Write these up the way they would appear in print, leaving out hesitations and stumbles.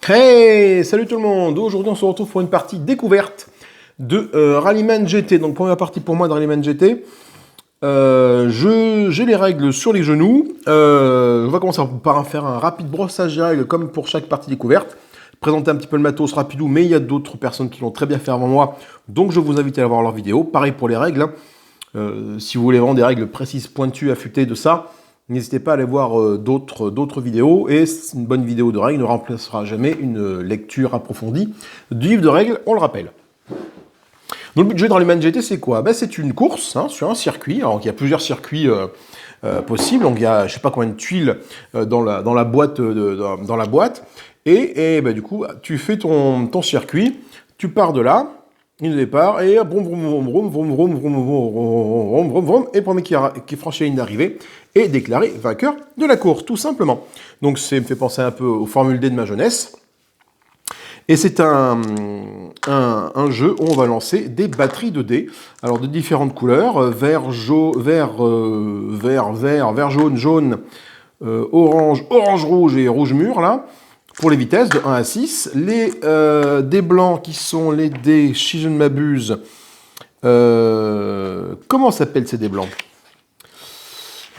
Hey, salut tout le monde. Aujourd'hui, on se retrouve pour une partie découverte de Rallyman GT. Donc, première partie pour moi de Rallyman GT. J'ai les règles sur les genoux. On va commencer par faire un rapide brossage des règles comme pour chaque partie découverte. Présenter un petit peu le matos rapidou, mais il y a d'autres personnes qui l'ont très bien fait avant moi. Donc, je vous invite à aller voir leur vidéo. Pareil pour les règles. Si vous voulez vraiment des règles précises, pointues, affûtées de ça, n'hésitez pas à aller voir d'autres vidéos, et une bonne vidéo de règles ne remplacera jamais une lecture approfondie du livre de règles, on le rappelle. Donc le budget dans Rallyman GT, c'est quoi? C'est une course sur un circuit. Alors il y a plusieurs circuits possibles, donc il y a je sais pas combien de tuiles dans la boîte, et du coup tu fais ton circuit, tu pars de là, ligne de départ, et vroom, vroom, vroom, vroom, vroom, vroom, vroom, vroom, vroom, vroom, et le premier qui franchit la ligne d'arrivée est déclaré vainqueur de la course, tout simplement. Donc ça me fait penser un peu aux formules D de ma jeunesse. Et c'est un jeu où on va lancer des batteries de dés, alors de différentes couleurs, vert, jaune, orange, rouge et rouge mûr, là, pour les vitesses de 1 à 6. Les dés blancs qui sont les dés, si je ne m'abuse, comment s'appellent ces dés blancs?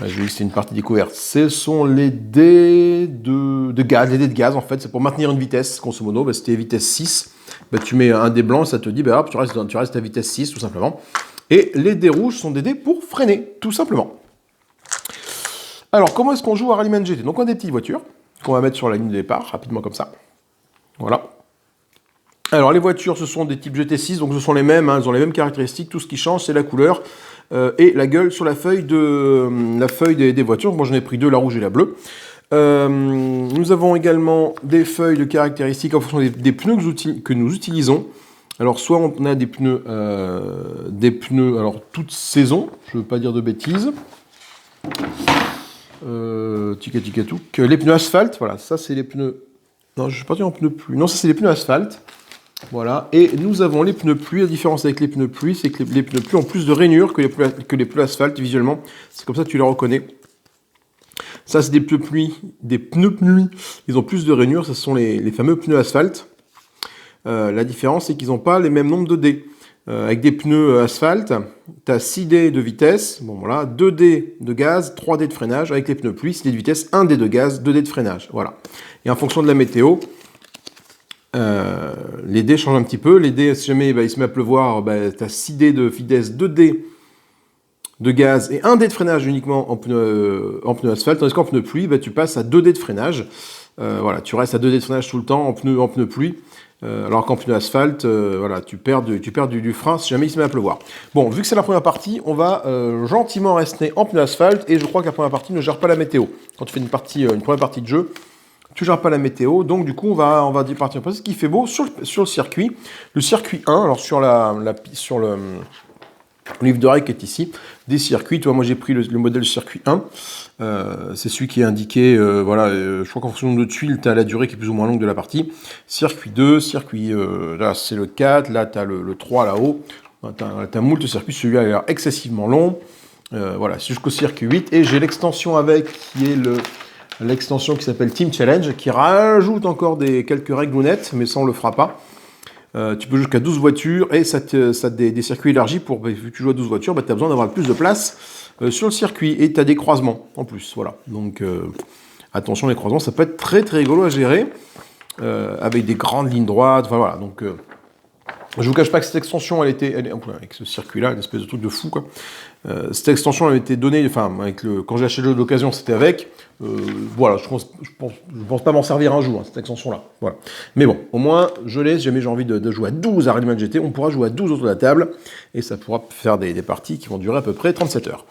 Je vais c'est une partie découverte. Ce sont les dés de gaz, les dés de gaz en fait, c'est pour maintenir une vitesse, grosso modo. Si tu es vitesse 6, tu mets un dé blanc, ça te dit, hop, tu restes à vitesse 6, tout simplement. Et les dés rouges sont des dés pour freiner, tout simplement. Alors, comment est-ce qu'on joue à Rallyman GT? Donc, on a des petites voitures qu'on va mettre sur la ligne de départ, rapidement comme ça. Voilà. Alors, les voitures, ce sont des types GT6, donc ce sont les mêmes, elles ont les mêmes caractéristiques. Tout ce qui change, c'est la couleur et la gueule sur la feuille des voitures. Moi, j'en ai pris deux, la rouge et la bleue. Nous avons également des feuilles de caractéristiques en fonction des pneus que nous utilisons. Alors, soit on a des pneus alors toute saison, je ne veux pas dire de bêtises. Les pneus asphalte, voilà, ça c'est les pneus. Non, je ne vais pas dire en pneus pluie. Non, ça c'est les pneus asphalte. Voilà, et nous avons les pneus pluie. La différence avec les pneus pluie, c'est que les pneus pluie ont plus de rainures que les pneus asphalte visuellement. C'est comme ça que tu les reconnais. Ça, c'est des pneus pluie. Ils ont plus de rainures. Ce sont les fameux pneus asphalte. La différence, c'est qu'ils n'ont pas les mêmes nombres de dés. Avec des pneus asphalte, tu as 6 dés de vitesse, 2 dés de gaz, 3 dés de freinage. Avec les pneus pluie, 6 dés de vitesse, 1 dé de gaz, 2 dés de freinage. Voilà. Et en fonction de la météo, les dés changent un petit peu. Les dés, si jamais il se met à pleuvoir, tu as 6 dés de vitesse, 2 dés de gaz et 1 dé de freinage uniquement en pneu asphalte. Tandis qu'en pneu pluie, tu passes à 2 dés de freinage. Voilà, tu restes à 2 dés de freinage tout le temps en pneu pluie. Alors qu'en pneu asphalte, tu perds du frein si jamais il se met à pleuvoir. Bon, vu que c'est la première partie, on va gentiment rester en pneu asphalte, et je crois que la première partie ne gère pas la météo. Quand tu fais une première partie de jeu, tu ne gères pas la météo, donc du coup on va partir parce qu'il fait beau sur le circuit. Le circuit 1, alors sur le livre de règles qui est ici, des circuits. Moi j'ai pris le modèle circuit 1, c'est celui qui est indiqué, je crois qu'en fonction de tuiles, tu as la durée qui est plus ou moins longue de la partie. Circuit 2, là c'est le 4, là tu as le 3 là-haut, tu as moult circuits, celui-là a l'air excessivement long. Voilà, c'est jusqu'au circuit 8, et j'ai l'extension avec, qui est l'extension qui s'appelle Team Challenge, qui rajoute encore quelques règles, mais ça on le fera pas. Tu peux jouer jusqu'à 12 voitures, et ça des circuits élargis. Vu que tu joues à 12 voitures, tu as besoin d'avoir plus de place sur le circuit, et tu as des croisements en plus. Voilà. Donc attention, les croisements, ça peut être très très rigolo à gérer, avec des grandes lignes droites. Enfin, voilà. Donc je vous cache pas que cette extension, avec ce circuit-là, une espèce de truc de fou, quoi. Cette extension elle a été donnée, quand j'ai acheté le jeu d'occasion, c'était avec. Voilà, je pense pas m'en servir un jour, cette extension-là. Voilà. Mais bon, au moins, je l'ai. Si jamais j'ai envie de jouer à 12 à Rallyman GT, on pourra jouer à 12 autour de la table, et ça pourra faire des parties qui vont durer à peu près 37 heures.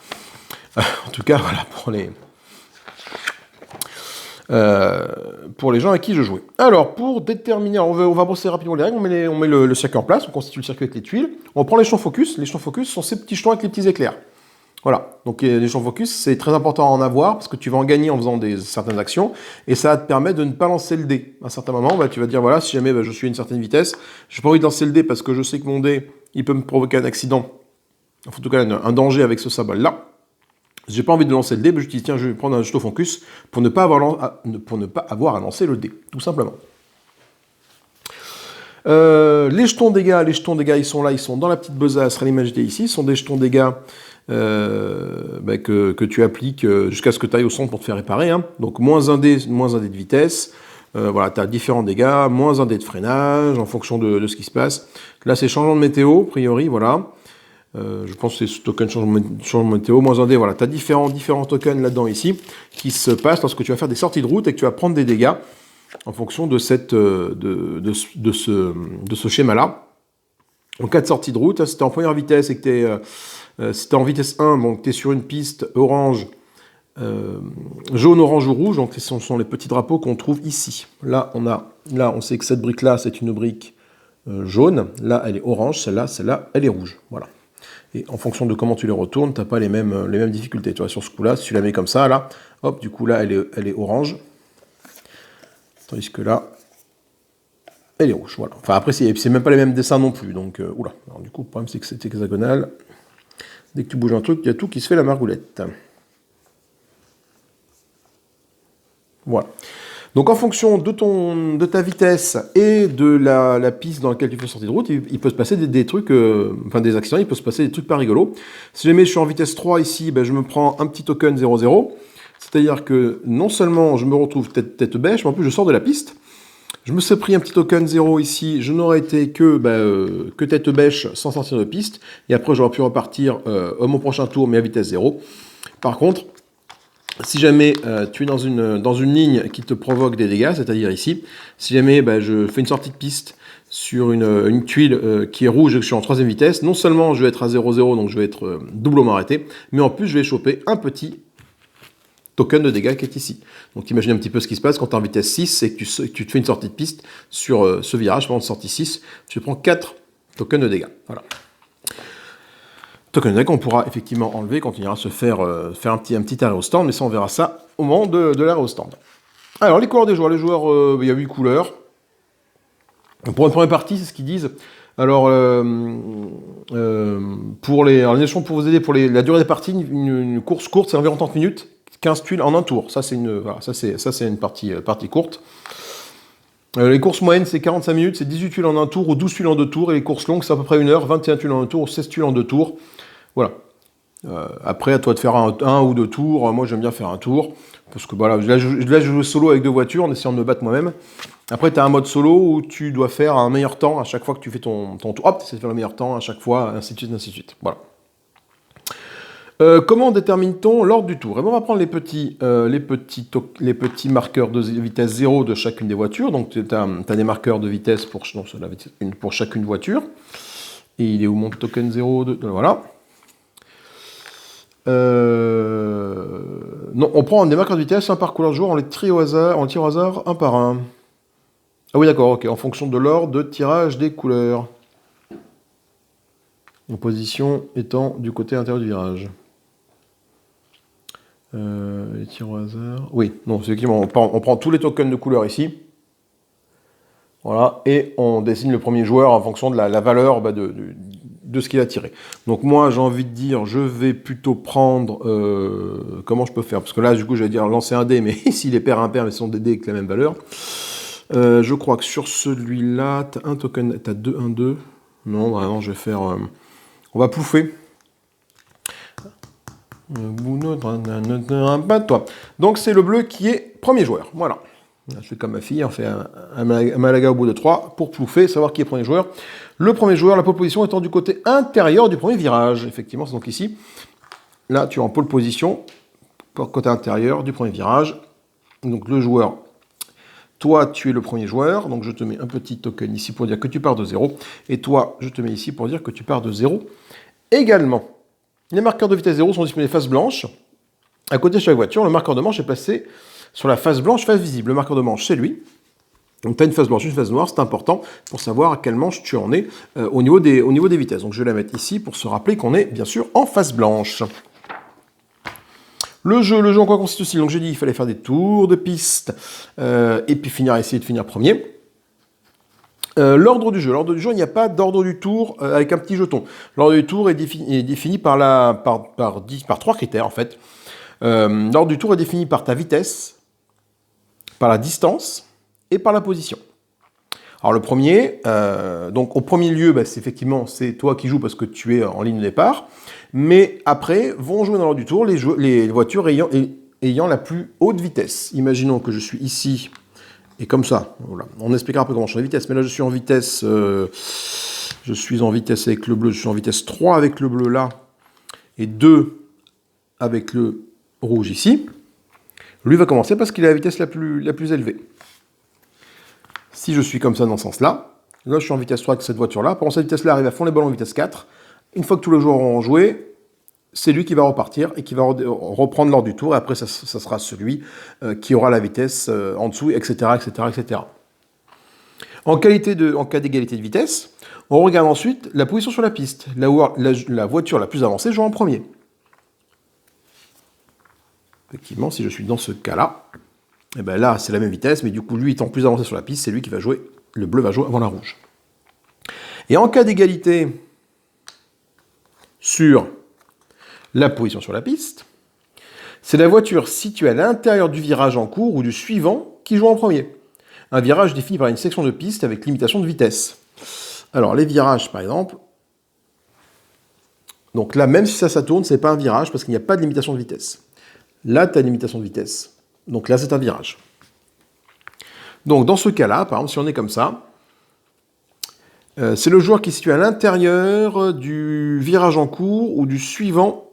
En tout cas, voilà, pour les gens avec qui je jouais. Alors, pour déterminer, on va brosser rapidement les règles, on met le circuit en place, on constitue le circuit avec les tuiles, on prend les champs focus. Les champs focus sont ces petits jetons avec les petits éclairs. Voilà, donc les champs focus, c'est très important à en avoir, parce que tu vas en gagner en faisant certaines actions, et ça va te permettre de ne pas lancer le dé. À un certain moment, tu vas dire, voilà, si jamais je suis à une certaine vitesse, je n'ai pas envie de lancer le dé, parce que je sais que mon dé, il peut me provoquer un accident, en tout cas un danger avec ce symbole-là. J'ai pas envie de lancer le dé, mais je dis tiens, je vais prendre un jeton focus pour ne pas avoir à lancer le dé, tout simplement. Les jetons dégâts, ils sont là, ils sont dans la petite besace, à l'image ici. Ce sont des jetons dégâts que tu appliques jusqu'à ce que tu ailles au centre pour te faire réparer. Hein. Donc moins un dé de vitesse. Voilà, tu as différents dégâts, moins un dé de freinage, en fonction de ce qui se passe. Là, c'est changement de météo, a priori, voilà. Je pense que c'est ce token changement de météo, moins un dé, voilà. Tu as différents tokens là-dedans, ici, qui se passent lorsque tu vas faire des sorties de route et que tu vas prendre des dégâts en fonction de ce schéma-là. En cas de sortie de route, si tu es en première vitesse et que si tu es en vitesse 1, bon, tu es sur une piste orange, jaune, orange ou rouge, donc ce sont les petits drapeaux qu'on trouve ici. Là, on sait que cette brique-là, c'est une brique jaune. Là, elle est orange. Celle-là, elle est rouge. Voilà. Et en fonction de comment tu les retournes, tu n'as pas les mêmes difficultés. Tu vois, sur ce coup-là, si tu la mets comme ça, là, hop, du coup, là, elle est orange. Tandis que là, elle est rouge. Voilà. Enfin, après, c'est même pas les mêmes dessins non plus. Donc, oula. Alors, du coup, le problème, c'est que c'est hexagonal. Dès que tu bouges un truc, il y a tout qui se fait la margoulette. Voilà. Donc en fonction de ta vitesse et de la piste dans laquelle tu fais sortir de route, il peut se passer des trucs, des accidents, il peut se passer des trucs pas rigolos. Si jamais je suis en vitesse 3 ici, ben, je me prends un petit token 0,0. C'est-à-dire que non seulement je me retrouve tête bêche, mais en plus je sors de la piste. Je me suis pris un petit token 0 ici, je n'aurais été que tête bêche sans sortir de piste. Et après j'aurais pu repartir à mon prochain tour, mais à vitesse 0. Par contre, si jamais tu es dans une ligne qui te provoque des dégâts, c'est-à-dire ici, si jamais je fais une sortie de piste sur une tuile qui est rouge et que je suis en troisième vitesse, non seulement je vais être à 0,0, donc je vais être doublement arrêté, mais en plus je vais choper un petit token de dégâts qui est ici. Donc imaginez un petit peu ce qui se passe quand tu es en vitesse 6 et que tu te fais une sortie de piste sur ce virage, pendant sortie 6, tu prends 4 tokens de dégâts. Voilà. Token de dégâts qu'on pourra effectivement enlever quand on ira se faire un petit arrêt au stand, mais ça on verra ça au moment de l'arrêt au stand. Alors les couleurs des joueurs, il y a 8 couleurs. Pour une première partie, c'est ce qu'ils disent. Alors, pour les échelons, pour vous aider, pour la durée des parties, une course courte, c'est environ 30 minutes, 15 tuiles en un tour. Ça, c'est une partie courte. Les courses moyennes, c'est 45 minutes, c'est 18 tuiles en un tour ou 12 tuiles en deux tours. Et les courses longues, c'est à peu près 1 heure, 21 tuiles en un tour ou 16 tuiles en deux tours. Voilà. Après, à toi de faire un ou deux tours. Moi, j'aime bien faire un tour. Parce que voilà, là, je joue solo avec 2 voitures en essayant de me battre moi-même. Après, tu as un mode solo où tu dois faire un meilleur temps à chaque fois que tu fais ton tour. Hop, tu essaies de faire le meilleur temps à chaque fois, ainsi de suite, ainsi de suite. Voilà. Comment détermine-t-on l'ordre du tour? On va prendre les petits marqueurs de vitesse 0 de chacune des voitures. Donc, tu as des marqueurs de vitesse pour chacune voiture. Et il est où mon token 0 voilà. Non, on prend des marqueurs de vitesse, un par couleur de jour, on les tire au hasard, un par un. Ah oui, d'accord, ok, en fonction de l'ordre de tirage des couleurs. En position étant du côté intérieur du virage. Les tirs au hasard. Oui, non, c'est effectivement, on prend tous les tokens de couleurs ici. Voilà, et on dessine le premier joueur en fonction de la valeur de ce qu'il a tiré. Donc moi, j'ai envie de dire, je vais plutôt prendre... comment je peux faire? Parce que là, du coup, je vais dire lancer un dé, mais s'il est pair impair, mais ce sont des dés avec la même valeur. Je crois que sur celui-là, tu as un token, tu as 2, 1, 2. Non, vraiment, je vais faire... on va pouffer. Donc c'est le bleu qui est premier joueur. Voilà. Je fais comme ma fille, on fait un Malaga au bout de 3 pour plouffer, savoir qui est premier joueur. Le premier joueur, la pole position étant du côté intérieur du premier virage. Effectivement, c'est donc ici. Là, tu es en pole position, côté intérieur du premier virage. Donc le joueur, toi, tu es le premier joueur. Donc je te mets un petit token ici pour dire que tu pars de 0. Et toi, je te mets ici pour dire que tu pars de 0 également. Les marqueurs de vitesse 0 sont disponibles face blanche. À côté de chaque voiture, le marqueur de manche est placé sur la face blanche, face visible. Le marqueur de manche, c'est lui. Donc tu as une face blanche, une face noire, c'est important pour savoir à quelle manche tu en es au niveau des vitesses. Donc je vais la mettre ici pour se rappeler qu'on est bien sûr en face blanche. Le jeu en quoi consiste-t-il? Donc j'ai dit qu'il fallait faire des tours de piste et puis essayer de finir premier. L'ordre du jeu, il n'y a pas d'ordre du tour avec un petit jeton. L'ordre du tour est défini par 3 critères en fait. L'ordre du tour est défini par ta vitesse, par la distance et par la position. Alors le premier, donc au premier lieu, bah, c'est toi qui joues parce que tu es en ligne de départ, mais après vont jouer dans l'ordre du tour les voitures ayant la plus haute vitesse. Imaginons que je suis ici, et comme ça, voilà. On expliquera après comment changer de vitesse, mais là je suis en vitesse, avec le bleu, je suis en vitesse 3 avec le bleu là, et 2 avec le rouge ici. Lui va commencer parce qu'il a la vitesse la plus élevée. Si je suis comme ça dans ce sens-là, là je suis en vitesse 3 avec cette voiture-là, pendant cette vitesse-là arrive à fond les ballons en vitesse 4, une fois que tous les joueurs auront joué, c'est lui qui va repartir et qui va reprendre l'ordre du tour, et après ça sera celui qui aura la vitesse en dessous, etc., etc., etc. En cas d'égalité de vitesse, on regarde ensuite la position sur la piste. La voiture la plus avancée joue en premier. Effectivement, si je suis dans ce cas-là, et ben là c'est la même vitesse, mais du coup lui étant plus avancé sur la piste, c'est lui qui va jouer, le bleu va jouer avant la rouge. Et en cas d'égalité sur la position sur la piste, c'est la voiture située à l'intérieur du virage en cours ou du suivant qui joue en premier. Un virage défini par une section de piste avec limitation de vitesse. Alors les virages par exemple, donc là même si ça tourne, c'est pas un virage parce qu'il n'y a pas de limitation de vitesse. Là tu as une limitation de vitesse, donc là c'est un virage. Donc dans ce cas-là, par exemple si on est comme ça, c'est le joueur qui est situé à l'intérieur du virage en cours ou du suivant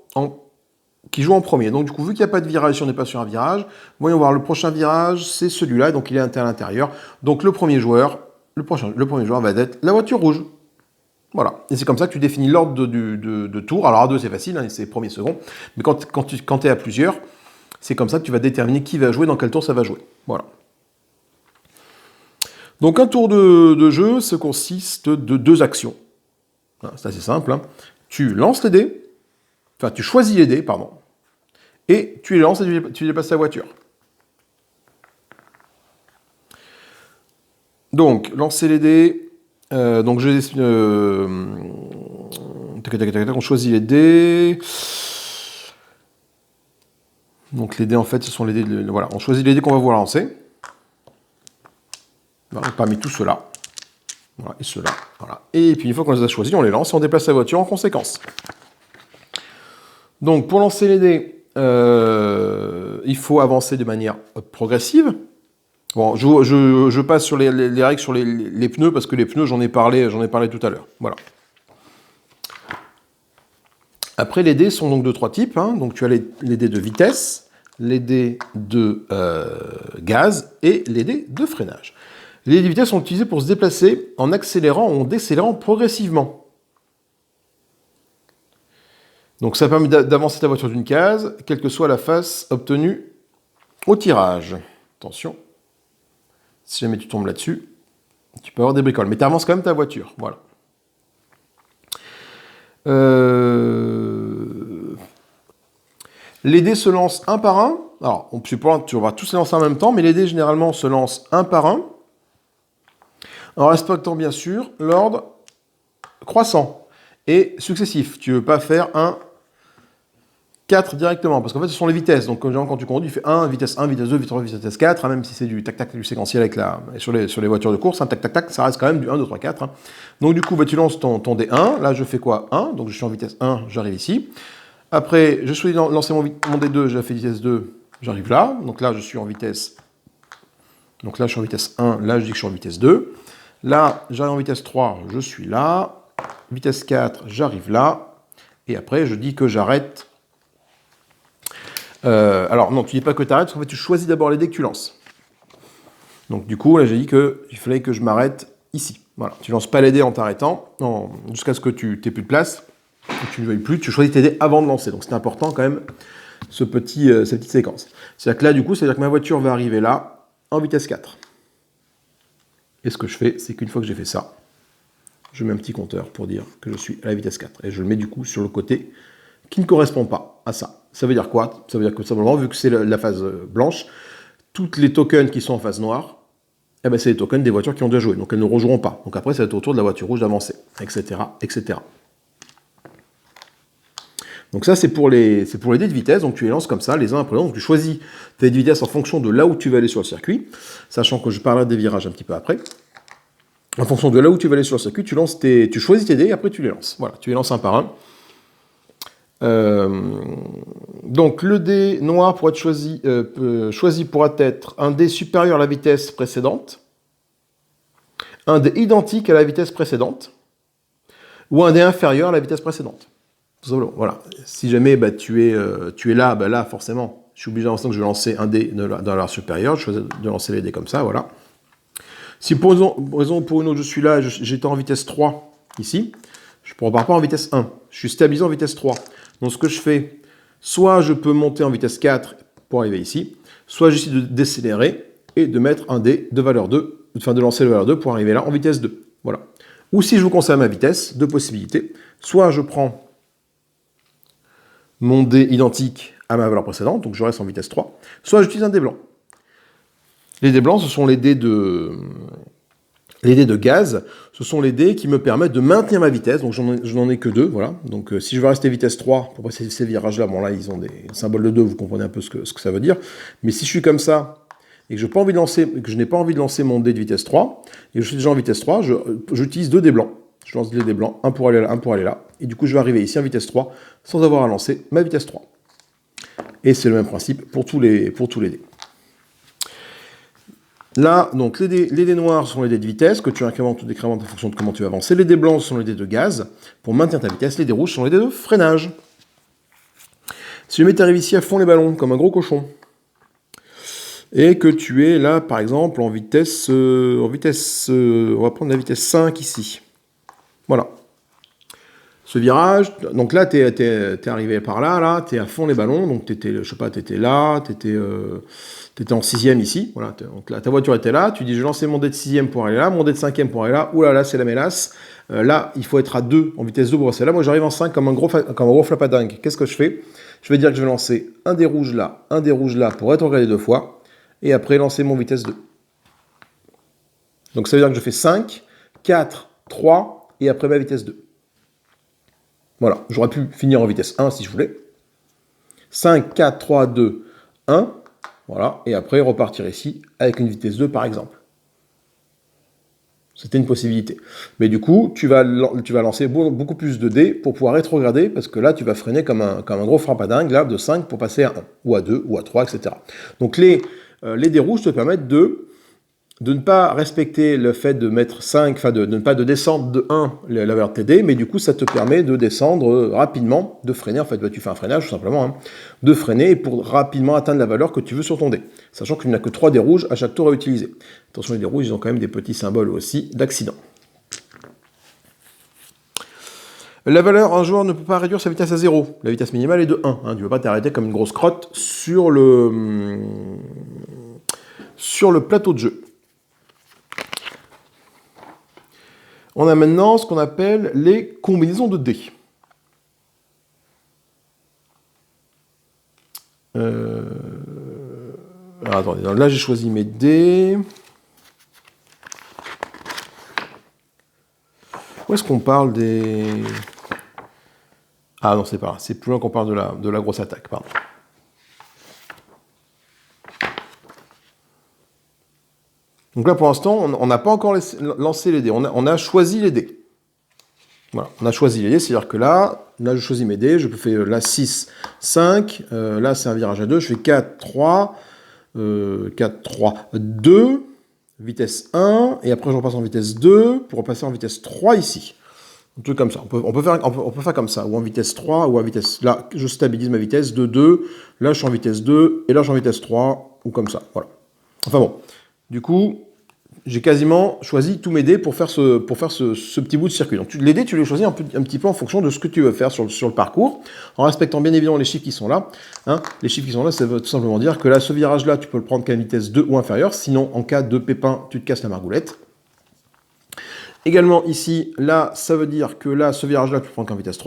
qui joue en premier. Donc du coup, vu qu'il n'y a pas de virage, si on n'est pas sur un virage, voyons voir, le prochain virage, c'est celui-là, donc il est à l'intérieur. Donc le premier joueur va être la voiture rouge. Voilà. Et c'est comme ça que tu définis l'ordre de tour. Alors à deux, c'est facile, hein, c'est premier, second. Mais quand tu es à plusieurs, c'est comme ça que tu vas déterminer qui va jouer, dans quel tour ça va jouer. Voilà. Donc un tour de jeu, ça consiste de 2 actions. C'est assez simple. Hein. Tu lances les dés, enfin tu choisis les dés, pardon, et tu les lances et tu déplaces ta voiture. Donc, lancer les dés, donc on choisit les dés. Donc les dés en fait, ce sont les dés, voilà, on choisit les dés qu'on va vouloir lancer. Voilà, parmi tout cela. Voilà, et cela. Voilà. Et puis une fois qu'on les a choisis, on les lance et on déplace la voiture en conséquence. Donc pour lancer les dés, il faut avancer de manière progressive. Bon, je passe sur les règles sur les pneus, parce que les pneus, j'en ai parlé tout à l'heure. Voilà. Après, les dés sont donc de 3 types. Hein. Donc tu as les dés de vitesse, les dés de gaz et les dés de freinage. Les dés de vitesse sont utilisés pour se déplacer en accélérant ou en décélérant progressivement. Donc ça permet d'avancer ta voiture d'une case, quelle que soit la face obtenue au tirage. Attention, si jamais tu tombes là-dessus, tu peux avoir des bricoles. Mais tu avances quand même ta voiture. Voilà. Les dés se lancent un par un. Alors, tu vas tous les lancer en même temps, mais les dés généralement se lancent un par un, en respectant bien sûr l'ordre croissant et successif. Tu ne veux pas faire un 4 directement, parce qu'en fait ce sont les vitesses. Donc quand tu conduis, tu fais 1, vitesse 1, vitesse 2, vitesse 3, vitesse 4, hein, même si c'est du tac-tac, du séquentiel sur les voitures de course, hein, tac-tac-tac, ça reste quand même du 1, 2, 3, 4. Hein. Donc du coup, tu lances ton D1, là je fais quoi 1, donc je suis en vitesse 1, j'arrive ici. Après, je choisis de lancer mon D2, je fais vitesse 2, j'arrive là. Donc là, je suis en vitesse... Donc là, je suis en vitesse 1, là je dis que je suis en vitesse 2. Là, j'arrive en vitesse 3, je suis là. Vitesse 4, j'arrive là. Et après, je dis que j'arrête... alors non, tu dis pas que tu arrêtes, parce qu'en fait, tu choisis d'abord les dés que tu lances. Donc du coup, là, j'ai dit qu'il fallait que je m'arrête ici. Voilà, tu lances pas les dés en t'arrêtant, jusqu'à ce que tu n'aies plus de place, que tu ne veuilles plus, tu choisis tes dés avant de lancer. Donc c'est important quand même, cette petite séquence. C'est-à-dire que là, du coup, c'est-à-dire que ma voiture va arriver là, en vitesse 4. Et ce que je fais, c'est qu'une fois que j'ai fait ça, je mets un petit compteur pour dire que je suis à la vitesse 4. Et je le mets du coup sur le côté qui ne correspond pas à ça. Ça veut dire quoi? Ça veut dire que simplement, vu que c'est la phase blanche, toutes les tokens qui sont en phase noire, eh ben, c'est les tokens des voitures qui ont déjà joué. Donc elles ne rejoueront pas. Donc après, ça va être au tour de la voiture rouge d'avancer, etc., etc. Donc ça, c'est pour les dés de vitesse. Donc tu les lances comme ça, les uns après les autres. Donc tu choisis tes dés de vitesse en fonction de là où tu vas aller sur le circuit, sachant que je parlerai des virages un petit peu après. En fonction de là où tu vas aller sur le circuit, tu choisis tes dés et après tu les lances. Voilà, tu les lances un par un. Donc le dé noir pourra être choisi pourra être un dé supérieur à la vitesse précédente, un dé identique à la vitesse précédente, ou un dé inférieur à la vitesse précédente. Tout simplement. Voilà. Si jamais tu es là, là forcément, je suis obligé d'instant que je vais lancer un dé dans l'art supérieur, je choisis de lancer les dés comme ça, voilà. Si pour une autre je suis là, j'étais en vitesse 3 ici, je ne repars pas en vitesse 1, je suis stabilisé en vitesse 3. Donc ce que je fais, soit je peux monter en vitesse 4 pour arriver ici, soit j'essaie de décélérer et de mettre un dé de valeur 2, enfin de lancer le valeur 2 pour arriver là en vitesse 2. Voilà. Ou si je veux conserver ma vitesse, deux possibilités. Soit je prends mon dé identique à ma valeur précédente, donc je reste en vitesse 3, soit j'utilise un dé blanc. Les dés blancs, ce sont les dés de gaz, ce sont les dés qui me permettent de maintenir ma vitesse, donc je n'en ai que deux, voilà. Donc si je veux rester vitesse 3 pour passer ces virages-là, bon là ils ont des symboles de 2, vous comprenez un peu ce que ça veut dire. Mais si je suis comme ça, et que je n'ai pas envie de lancer mon dé de vitesse 3, et que je suis déjà en vitesse 3, j'utilise deux dés blancs. Je lance les dés blancs, un pour aller là, un pour aller là, et du coup je vais arriver ici en vitesse 3, sans avoir à lancer ma vitesse 3. Et c'est le même principe pour tous les dés. Là, donc, les dés noirs sont les dés de vitesse, que tu incrémentes ou décrémentes en fonction de comment tu vas avancer. Les dés blancs sont les dés de gaz, pour maintenir ta vitesse. Les dés rouges sont les dés de freinage. Si jamais tu arrives ici à fond les ballons, comme un gros cochon, et que tu es là, par exemple, on va prendre la vitesse 5 ici. Voilà. Ce virage, donc là, tu es arrivé par là, tu es à fond les ballons, donc tu étais là, tu étais en 6e ici, voilà, donc là, ta voiture était là, tu dis, je vais lancer mon dé de 6e pour aller là, mon dé de 5e pour aller là, oulala, c'est la mélasse, là, il faut être à 2, en vitesse 2 pour passer là, moi j'arrive en 5 comme un gros flapadingue. Qu'est-ce que je fais? Je vais dire que je vais lancer un dé rouge là pour rétrograder 2 fois, et après lancer mon vitesse 2. Donc ça veut dire que je fais 5, 4, 3, et après ma vitesse 2. Voilà, j'aurais pu finir en vitesse 1 si je voulais. 5, 4, 3, 2, 1. Voilà, et après repartir ici avec une vitesse 2 par exemple. C'était une possibilité. Mais du coup, tu vas lancer beaucoup plus de dés pour pouvoir rétrograder, parce que là, tu vas freiner comme un gros frappadingue, là, de 5 pour passer à 1, ou à 2, ou à 3, etc. Donc les dés rouges te permettent de ne pas respecter le fait de mettre 5, enfin de ne pas de descendre de 1 la valeur de tes dés, mais du coup ça te permet de descendre rapidement, de freiner, en fait tu fais un freinage tout simplement, hein, de freiner pour rapidement atteindre la valeur que tu veux sur ton dé, sachant qu'il n'y a que 3 dés rouges à chaque tour à utiliser. Attention, les dés rouges, ils ont quand même des petits symboles aussi d'accident. La valeur, un joueur ne peut pas réduire sa vitesse à 0, la vitesse minimale est de 1, hein, tu ne peux pas t'arrêter comme une grosse crotte sur le plateau de jeu. On a maintenant ce qu'on appelle les combinaisons de dés. Alors, attendez, là j'ai choisi mes dés. Où est-ce qu'on parle des... Ah non, c'est pas grave, c'est plus loin qu'on parle de la grosse attaque, pardon. Donc là, pour l'instant, on n'a pas encore lancé les dés. On a choisi les dés. Voilà, on a choisi les dés, c'est-à-dire que là, je choisis mes dés. Je peux faire là 6, 5. Là, c'est un virage à 2. Je fais 4, 3. 4, 3, 2. Vitesse 1. Et après, je repasse en vitesse 2 pour repasser en vitesse 3 ici. Un truc comme ça. On peut faire comme ça. Ou en vitesse 3, ou en vitesse... Là, je stabilise ma vitesse de 2. Là, je suis en vitesse 2. Et là, je suis en vitesse 3. Ou comme ça. Voilà. Enfin bon. Du coup, j'ai quasiment choisi tous mes dés pour faire ce petit bout de circuit. Donc les dés, tu les choisis un petit peu en fonction de ce que tu veux faire sur le parcours, en respectant bien évidemment les chiffres qui sont là. Hein. Les chiffres qui sont là, ça veut tout simplement dire que là, ce virage-là, tu peux le prendre qu'à vitesse 2 ou inférieure, sinon, en cas de pépin, tu te casses la margoulette. Également ici, là, ça veut dire que là, ce virage-là, tu peux prendre qu'en vitesse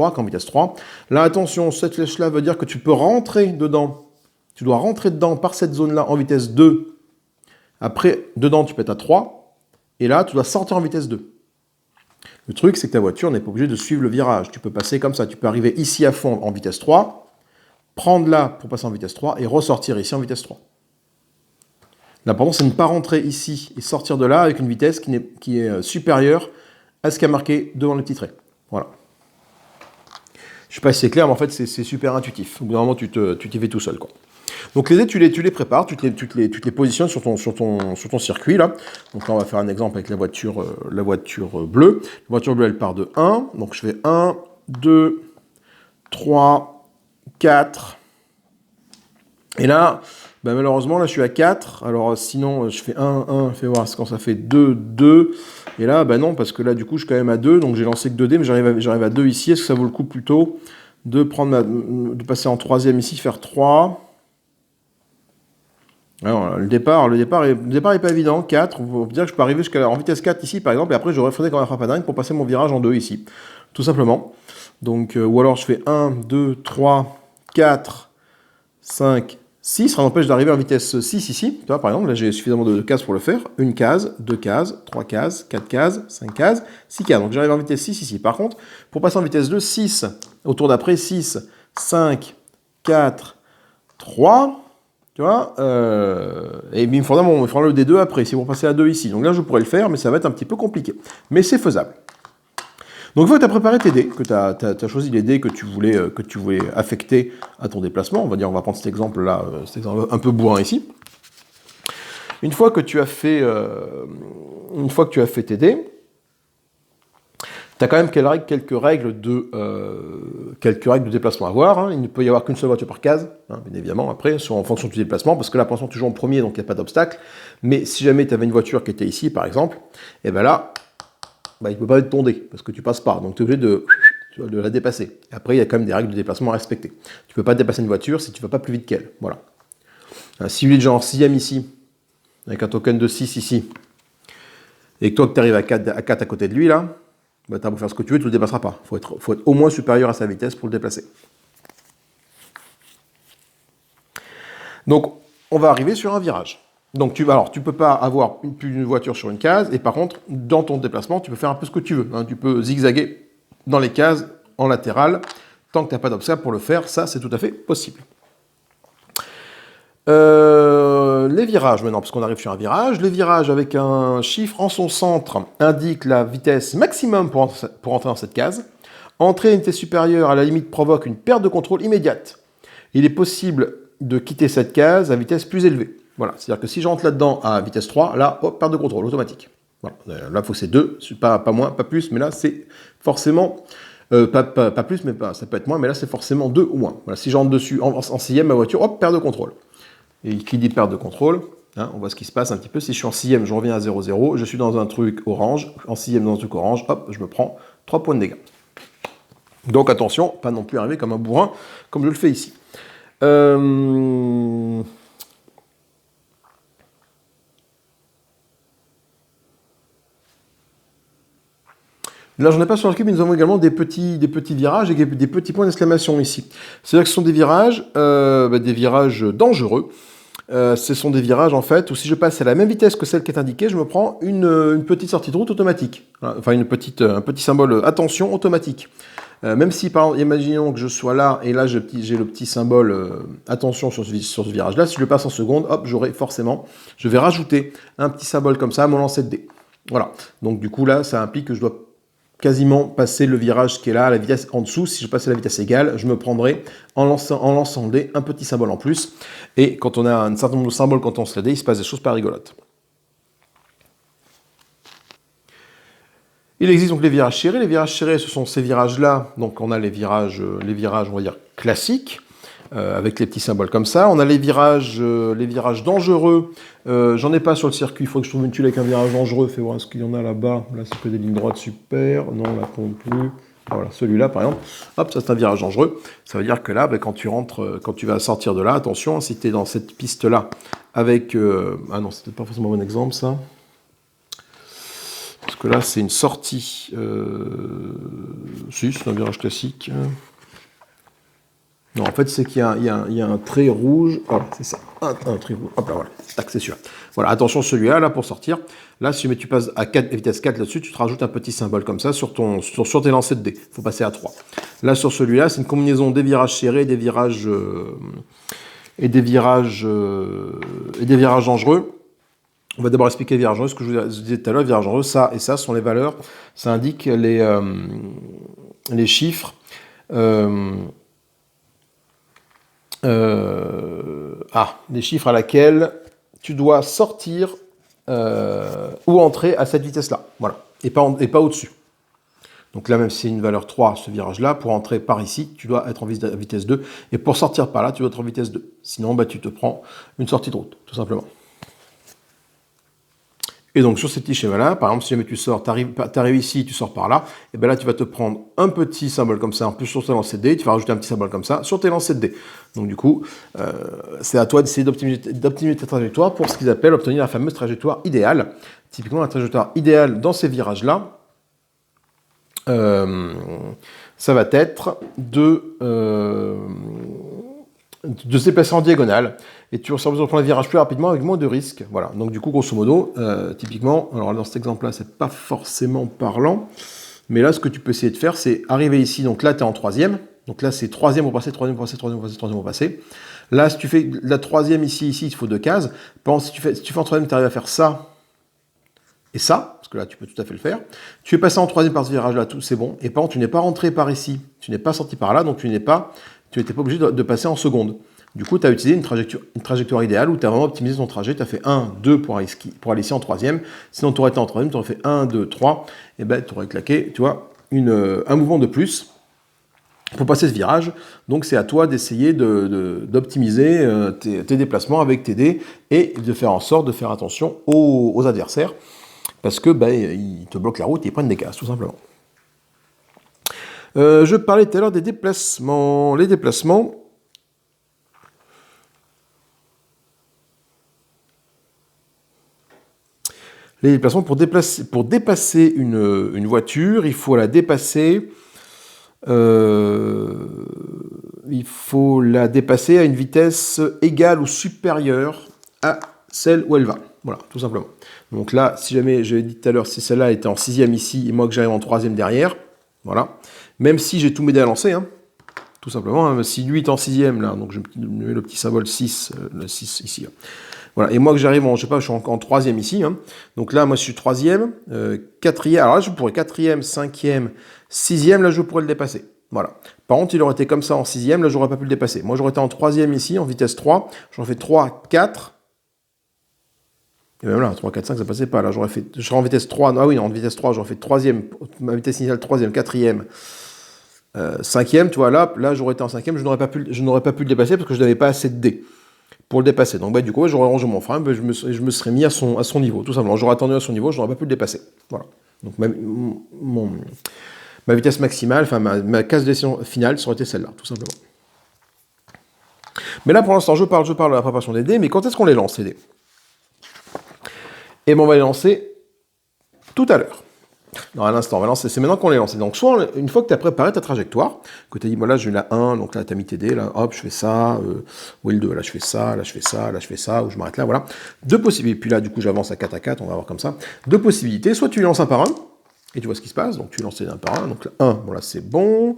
3, Là, attention, cette flèche-là veut dire que tu peux rentrer dedans. Tu dois rentrer dedans par cette zone-là en vitesse 2. Après, dedans, tu peux être à 3. Et là, tu dois sortir en vitesse 2. Le truc, c'est que ta voiture n'est pas obligée de suivre le virage. Tu peux passer comme ça. Tu peux arriver ici à fond en vitesse 3, prendre là pour passer en vitesse 3 et ressortir ici en vitesse 3. L'important, c'est de ne pas rentrer ici et sortir de là avec une vitesse qui est supérieure à ce qui est marqué devant le petit trait. Voilà. Je ne sais pas si c'est clair, mais en fait, c'est super intuitif. Au bout d'un moment, tu t'y fais tout seul, quoi. Donc les dés, tu les prépares, tu les positionnes sur ton circuit, là. Donc là, on va faire un exemple avec la voiture bleue. La voiture bleue, elle part de 1. Donc je fais 1, 2, 3, 4. Et là, bah, malheureusement, là, je suis à 4. Alors sinon, je fais 1, fais voir quand ça fait 2, 2. Et là, bah non, parce que là, du coup, je suis quand même à 2. Donc j'ai lancé que 2 dés, mais j'arrive à 2 ici. Est-ce que ça vaut le coup plutôt de passer en troisième ici, faire 3? Alors, le départ est pas évident, 4, on va dire que je peux arriver en vitesse 4 ici par exemple, et après j'aurais freiné comme un frappadingue pour passer mon virage en 2 ici, tout simplement. Donc, ou alors je fais 1, 2, 3, 4, 5, 6, ça m'empêche d'arriver en vitesse 6 ici, tu vois, par exemple, là j'ai suffisamment de cases pour le faire, une case, 2 cases, 3 cases, 4 cases, 5 cases, 6 cases, donc j'arrive en vitesse 6 ici. Par contre, pour passer en vitesse 2, 6, au tour d'après, 6, 5, 4, 3... Tu vois, et il me faudra le D2 après, si vous passez à 2 ici. Donc là, je pourrais le faire, mais ça va être un petit peu compliqué. Mais c'est faisable. Donc une fois que tu as préparé tes dés, que tu as choisi les dés que tu voulais affecter à ton déplacement, on va prendre cet exemple-là, cet exemple un peu bourrin ici. Une fois que tu as fait tes dés, tu as quand même quelques règles de déplacement à voir. Hein. Il ne peut y avoir qu'une seule voiture par case, hein, bien évidemment, après, en fonction du déplacement, parce que là, pour l'instant, toujours en premier, donc il n'y a pas d'obstacle. Mais si jamais tu avais une voiture qui était ici, par exemple, et bien là, il ne peut pas être ton dé, parce que tu passes pas. Donc tu es obligé de la dépasser. Et après, il y a quand même des règles de déplacement à respecter. Tu ne peux pas dépasser une voiture si tu ne vas pas plus vite qu'elle. Voilà. Si vous êtes genre en 6ème ici, avec un token de 6 ici, et que toi, tu arrives à 4 à côté de lui, là, bah, tu as beau faire ce que tu veux, tu ne le dépasseras pas. Il faut être au moins supérieur à sa vitesse pour le déplacer. Donc, on va arriver sur un virage. Donc, tu ne peux pas avoir une voiture sur une case, et par contre, dans ton déplacement, tu peux faire un peu ce que tu veux. Hein. Tu peux zigzaguer dans les cases, en latéral, tant que tu n'as pas d'obstacle pour le faire, ça, c'est tout à fait possible. Les virages maintenant, parce qu'on arrive sur un virage. Les virages avec un chiffre en son centre indique la vitesse maximum pour entrer dans cette case. Entrer à une vitesse supérieure à la limite provoque une perte de contrôle immédiate. Il est possible de quitter cette case à vitesse plus élevée. Voilà, c'est-à-dire que si j'entre là-dedans à vitesse 3, là, hop, perte de contrôle automatique. Voilà. Là, il faut que c'est 2, pas moins, pas plus, mais là, c'est forcément... pas plus, mais ça peut être moins, mais là, c'est forcément 2 ou moins. Voilà, si j'entre dessus en 6ème, ma voiture, hop, perte de contrôle. Et qui dit perte de contrôle, hein, on voit ce qui se passe un petit peu. Si je suis en 6ème, je reviens à 0,0. Je suis dans un truc orange. En 6ème, dans un truc orange, hop, je me prends 3 points de dégâts. Donc attention, pas non plus arriver comme un bourrin, comme je le fais ici. Là, j'en ai pas sur le cube, mais nous avons également des petits virages et des petits points d'exclamation ici. C'est-à-dire que ce sont des virages dangereux. Ce sont des virages, en fait, où si je passe à la même vitesse que celle qui est indiquée, je me prends une petite sortie de route automatique. Enfin, un petit symbole attention automatique. Même si, par exemple, imaginons que je sois là, et là j'ai le petit symbole attention sur ce virage-là, si je le passe en seconde, hop, je vais rajouter un petit symbole comme ça à mon lancer de dés. Voilà. Donc du coup, là, ça implique que je dois quasiment passer le virage qui est là à la vitesse en dessous. Si je passais à la vitesse égale, je me prendrai en lançant le dé un petit symbole en plus. Et quand on a un certain nombre de symboles quand on se le dé, il se passe des choses pas rigolotes. Il existe donc les virages serrés. Les virages serrés, ce sont ces virages-là. Donc on a les virages, on va dire, classiques, avec les petits symboles comme ça. On a les virages dangereux. J'en ai pas sur le circuit. Il faut que je trouve une tuile avec un virage dangereux. Fais voir ce qu'il y en a là-bas. Là, c'est que des lignes droites, super. Non, là, non plus. Voilà, celui-là, par exemple. Hop, ça, c'est un virage dangereux. Ça veut dire que là, quand tu vas sortir de là, attention, si tu es dans cette piste-là, avec... ah non, c'est peut-être pas forcément un bon exemple, ça. Parce que là, c'est une sortie... Si, c'est un virage classique. Non, en fait, c'est qu'il y a un trait rouge. Voilà, c'est ça. Un trait rouge. Hop là, voilà. Tac, c'est sûr. Voilà, attention, celui-là, là, pour sortir. Là, si tu passes à vitesse 4 là-dessus, tu te rajoutes un petit symbole comme ça sur tes lancers de dés. Il faut passer à 3. Là, sur celui-là, c'est une combinaison des virages serrés et des virages dangereux. On va d'abord expliquer le virage heureux, ce que je vous disais tout à l'heure. Le virage heureux, ça et ça sont les valeurs. Ça indique les chiffres. Les chiffres à laquelle tu dois sortir ou entrer à cette vitesse-là. Voilà. Et pas au-dessus. Donc là, même si c'est une valeur 3, ce virage-là, pour entrer par ici, tu dois être en vitesse 2. Et pour sortir par là, tu dois être en vitesse 2. Sinon, tu te prends une sortie de route, tout simplement. Et donc, sur ces petits schémas-là, par exemple, si jamais tu sors, tu arrives ici, tu sors par là, et bien là, tu vas te prendre un petit symbole comme ça, en plus sur tes lancers de dés, tu vas rajouter un petit symbole comme ça sur tes lancers de dés. Donc, du coup, c'est à toi d'essayer d'optimiser ta trajectoire pour ce qu'ils appellent obtenir la fameuse trajectoire idéale. Typiquement, la trajectoire idéale dans ces virages-là, ça va être de se déplacer en diagonale, et tu auras besoin de prendre le virage plus rapidement avec moins de risques. Voilà. Donc du coup, grosso modo, typiquement, alors dans cet exemple-là, c'est pas forcément parlant, mais là, ce que tu peux essayer de faire, c'est arriver ici, donc là, tu es en troisième, donc là, c'est troisième au passé, troisième au passé, troisième au passé, troisième au passé. Là, si tu fais la troisième ici, il te faut 2 cases. Par exemple, si tu fais en troisième, tu arrives à faire ça, et ça, parce que là, tu peux tout à fait le faire. Tu es passé en troisième par ce virage-là, tout, c'est bon. Et par contre, tu n'es pas rentré par ici, tu n'es pas sorti par là, donc tu n'étais pas obligé de passer en seconde. Du coup, tu as utilisé une trajectoire idéale où tu as vraiment optimisé ton trajet. Tu as fait 1, 2 pour aller ici en troisième. Sinon, tu aurais été en troisième, tu aurais fait 1, 2, 3. Et ben, tu aurais claqué, tu vois, un mouvement de plus pour passer ce virage. Donc, c'est à toi d'essayer d'optimiser tes déplacements avec tes dés et de faire en sorte de faire attention aux adversaires parce que ils te bloquent la route et ils prennent des cases, tout simplement. Je parlais tout à l'heure des déplacements. Les déplacements, pour dépasser une voiture, il faut la dépasser. Il faut la dépasser à une vitesse égale ou supérieure à celle où elle va. Voilà, tout simplement. Donc là, si jamais, je l'ai dit tout à l'heure, si celle-là était en 6e ici et moi que j'arrive en 3e derrière, voilà. Même si j'ai tous mes dés à lancer, hein, tout simplement, hein, si lui est en 6e là, donc je mets le petit symbole 6, le 6 ici. Là. Voilà, et moi que j'arrive je suis en 3e ici, hein. Donc là, moi je suis 3e, 4e, alors là je pourrais 4e, 5e, 6e, là je pourrais le dépasser. Voilà. Par contre, il aurait été comme ça en 6e, là j'aurais pas pu le dépasser. Moi j'aurais été en 3e ici, en vitesse 3, j'aurais fait 3, 4, et même là, 3, 4, 5, ça passait pas. Là, je serais en vitesse 3, en vitesse 3, j'aurais fait 3e, ma vitesse initiale 3e, 4e, 5e, tu vois, là j'aurais été en 5e, je n'aurais pas pu le dépasser parce que je n'avais pas assez de dés pour le dépasser. Donc du coup, j'aurais rangé mon frein, je me serais mis à son niveau, tout simplement. J'aurais attendu à son niveau, je n'aurais pas pu le dépasser. Voilà. Donc ma vitesse maximale, enfin ma case de décision finale, ça aurait été celle-là, tout simplement. Mais là, pour l'instant, je parle de la préparation des dés, mais quand est-ce qu'on les lance, les dés? Et bien, on va les lancer tout à l'heure. Non, à l'instant, on va lancer. C'est maintenant qu'on les lance. Donc, soit une fois que tu as préparé ta trajectoire, que tu as dit, moi là, j'ai la 1, donc là, tu as mis tes dés, là, hop, je fais ça, ou le 2, là, je fais ça, là, je fais ça, là, je fais ça, ou je m'arrête là, voilà. Deux possibilités. Puis là, du coup, j'avance à 4 à 4, on va voir comme ça. Deux possibilités. Soit tu les lances un par un, et tu vois ce qui se passe. Donc, tu lances les un par un. Donc, là, 1, bon, là, c'est bon.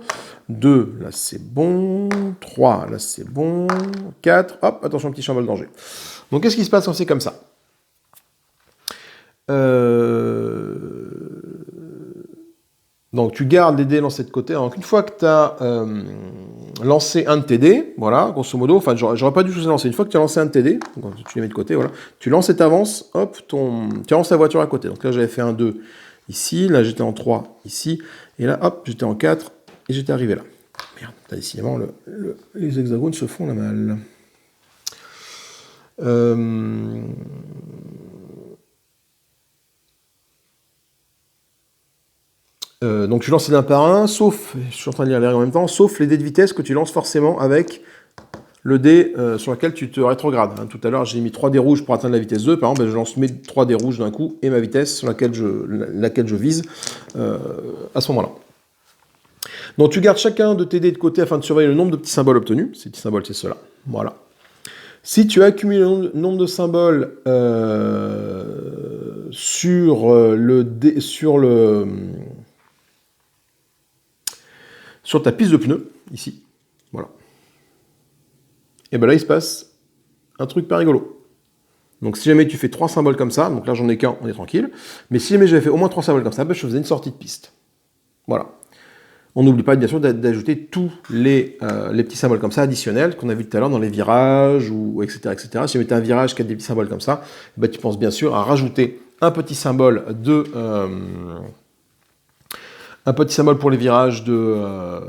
2, là, c'est bon. 3, là, c'est bon. 4, hop, attention, petit symbole danger. Donc, qu'est-ce qui se passe quand c'est comme ça? Donc tu gardes les dés lancés de côté. Donc une fois que tu as lancé un de tes dés, voilà, grosso modo, enfin j'aurais pas dû tout lancer. Une fois que tu as lancé un de tes dés, donc, tu les mets de côté, voilà, tu lances et tu avances, hop, tu lances la voiture à côté. Donc là j'avais fait un 2 ici, là j'étais en 3 ici, et là hop, j'étais en 4 et j'étais arrivé là. Merde, décidément les hexagones se font la malle. Donc tu lances les un par un, sauf, je suis en train de lire les règles en même temps, sauf les dés de vitesse que tu lances forcément avec le dé sur lequel tu te rétrogrades. Hein, tout à l'heure, j'ai mis 3 dés rouges pour atteindre la vitesse 2. Par exemple, je lance mes 3 dés rouges d'un coup et ma vitesse sur laquelle je vise à ce moment-là. Donc tu gardes chacun de tes dés de côté afin de surveiller le nombre de petits symboles obtenus. Ces petits symboles, c'est ceux-là. Voilà. Si tu as accumulé le nombre de symboles sur ta piste de pneus, ici, voilà. Et bien là, il se passe un truc pas rigolo. Donc si jamais tu fais 3 symboles comme ça, donc là j'en ai qu'un, on est tranquille. Mais si jamais j'avais fait au moins 3 symboles comme ça, ben, je faisais une sortie de piste. Voilà. On n'oublie pas bien sûr d'ajouter tous les petits symboles comme ça additionnels qu'on a vu tout à l'heure dans les virages, ou etc. etc. Si jamais tu as un virage qui a des petits symboles comme ça, ben, tu penses bien sûr à rajouter un petit symbole pour les virages de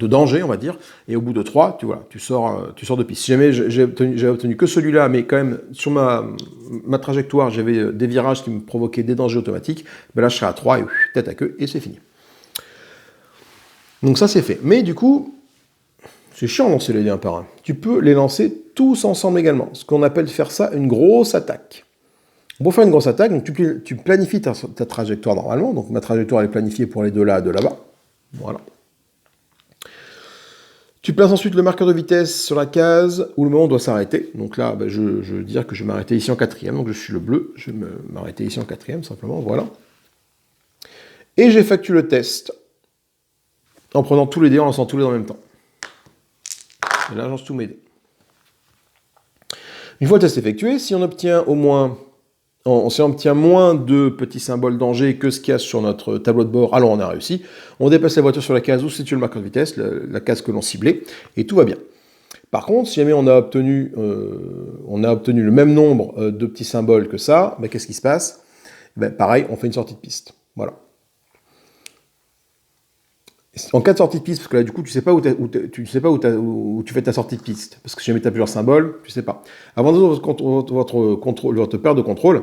danger, on va dire. Et au bout de 3, tu sors de piste. Si jamais j'avais obtenu que celui-là, mais quand même, sur ma trajectoire, j'avais des virages qui me provoquaient des dangers automatiques, ben là, je serais à 3, et tête à queue, et c'est fini. Donc ça, c'est fait. Mais du coup, c'est chiant de lancer les dés un par un. Tu peux les lancer tous ensemble également. Ce qu'on appelle faire ça une grosse attaque. Pour faire une grosse attaque, donc tu planifies ta trajectoire normalement. Donc ma trajectoire est planifiée pour aller de là à de là-bas. Voilà. Tu places ensuite le marqueur de vitesse sur la case où le moment doit s'arrêter. Donc là, ben, je veux dire que je vais m'arrêter ici en 4e. Donc je suis le bleu. Je vais m'arrêter ici en 4e simplement. Voilà. Et j'effectue le test en prenant tous les dés, en lançant tous les dés en même temps. Et là, je lance tous mes dés. Une fois le test effectué, si on obtient moins de petits symboles danger que ce qu'il y a sur notre tableau de bord, alors on a réussi. On déplace la voiture sur la case où se situe le marqueur de vitesse, la case que l'on ciblait, et tout va bien. Par contre, si jamais on a obtenu le même nombre de petits symboles que ça, ben, qu'est-ce qui se passe? Ben, pareil, on fait une sortie de piste. Voilà. En cas de sortie de piste, parce que là, du coup, tu sais pas où tu fais ta sortie de piste. Parce que si jamais tu as plusieurs symboles, tu sais pas. Avant de votre paire de contrôle,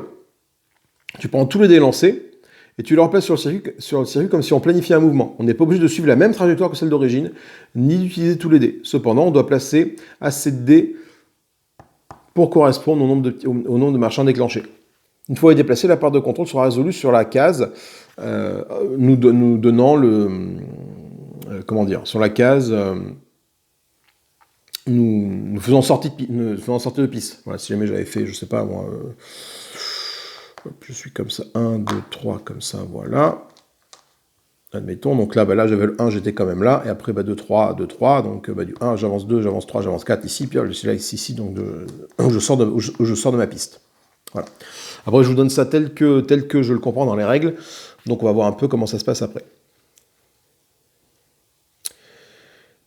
tu prends tous les dés lancés et tu les replaces sur le circuit comme si on planifiait un mouvement. On n'est pas obligé de suivre la même trajectoire que celle d'origine, ni d'utiliser tous les dés. Cependant, on doit placer assez de dés pour correspondre au nombre de machins déclenchés. Une fois déplacé, la paire de contrôle sera résolue sur la case, nous donnant sur la case, nous faisons sortie de piste. Voilà, si jamais j'avais fait, je sais pas moi, je suis comme ça, 1, 2, 3, comme ça, voilà. Admettons, donc là, j'avais le 1, j'étais quand même là, et après, 2, 3, donc du 1, j'avance 2, j'avance 3, j'avance 4, ici, puis je suis là, ici, donc je sors de ma piste. Voilà. Après, je vous donne ça tel que je le comprends dans les règles, donc on va voir un peu comment ça se passe après.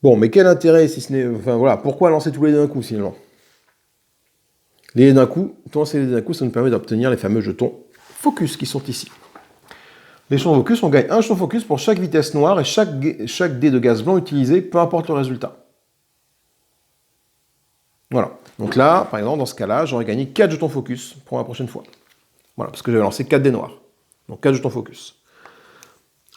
Bon, mais quel intérêt, si ce n'est... Enfin, voilà, pourquoi lancer tous les dés d'un coup, finalement? Les dés d'un coup, lancer les dés d'un coup, ça nous permet d'obtenir les fameux jetons focus qui sont ici. Les jetons focus, on gagne un jeton focus pour chaque vitesse noire et chaque dé de gaz blanc utilisé, peu importe le résultat. Voilà. Donc là, par exemple, dans ce cas-là, j'aurais gagné 4 jetons focus pour la prochaine fois. Voilà, parce que j'avais lancé 4 dés noirs. Donc 4 jetons focus.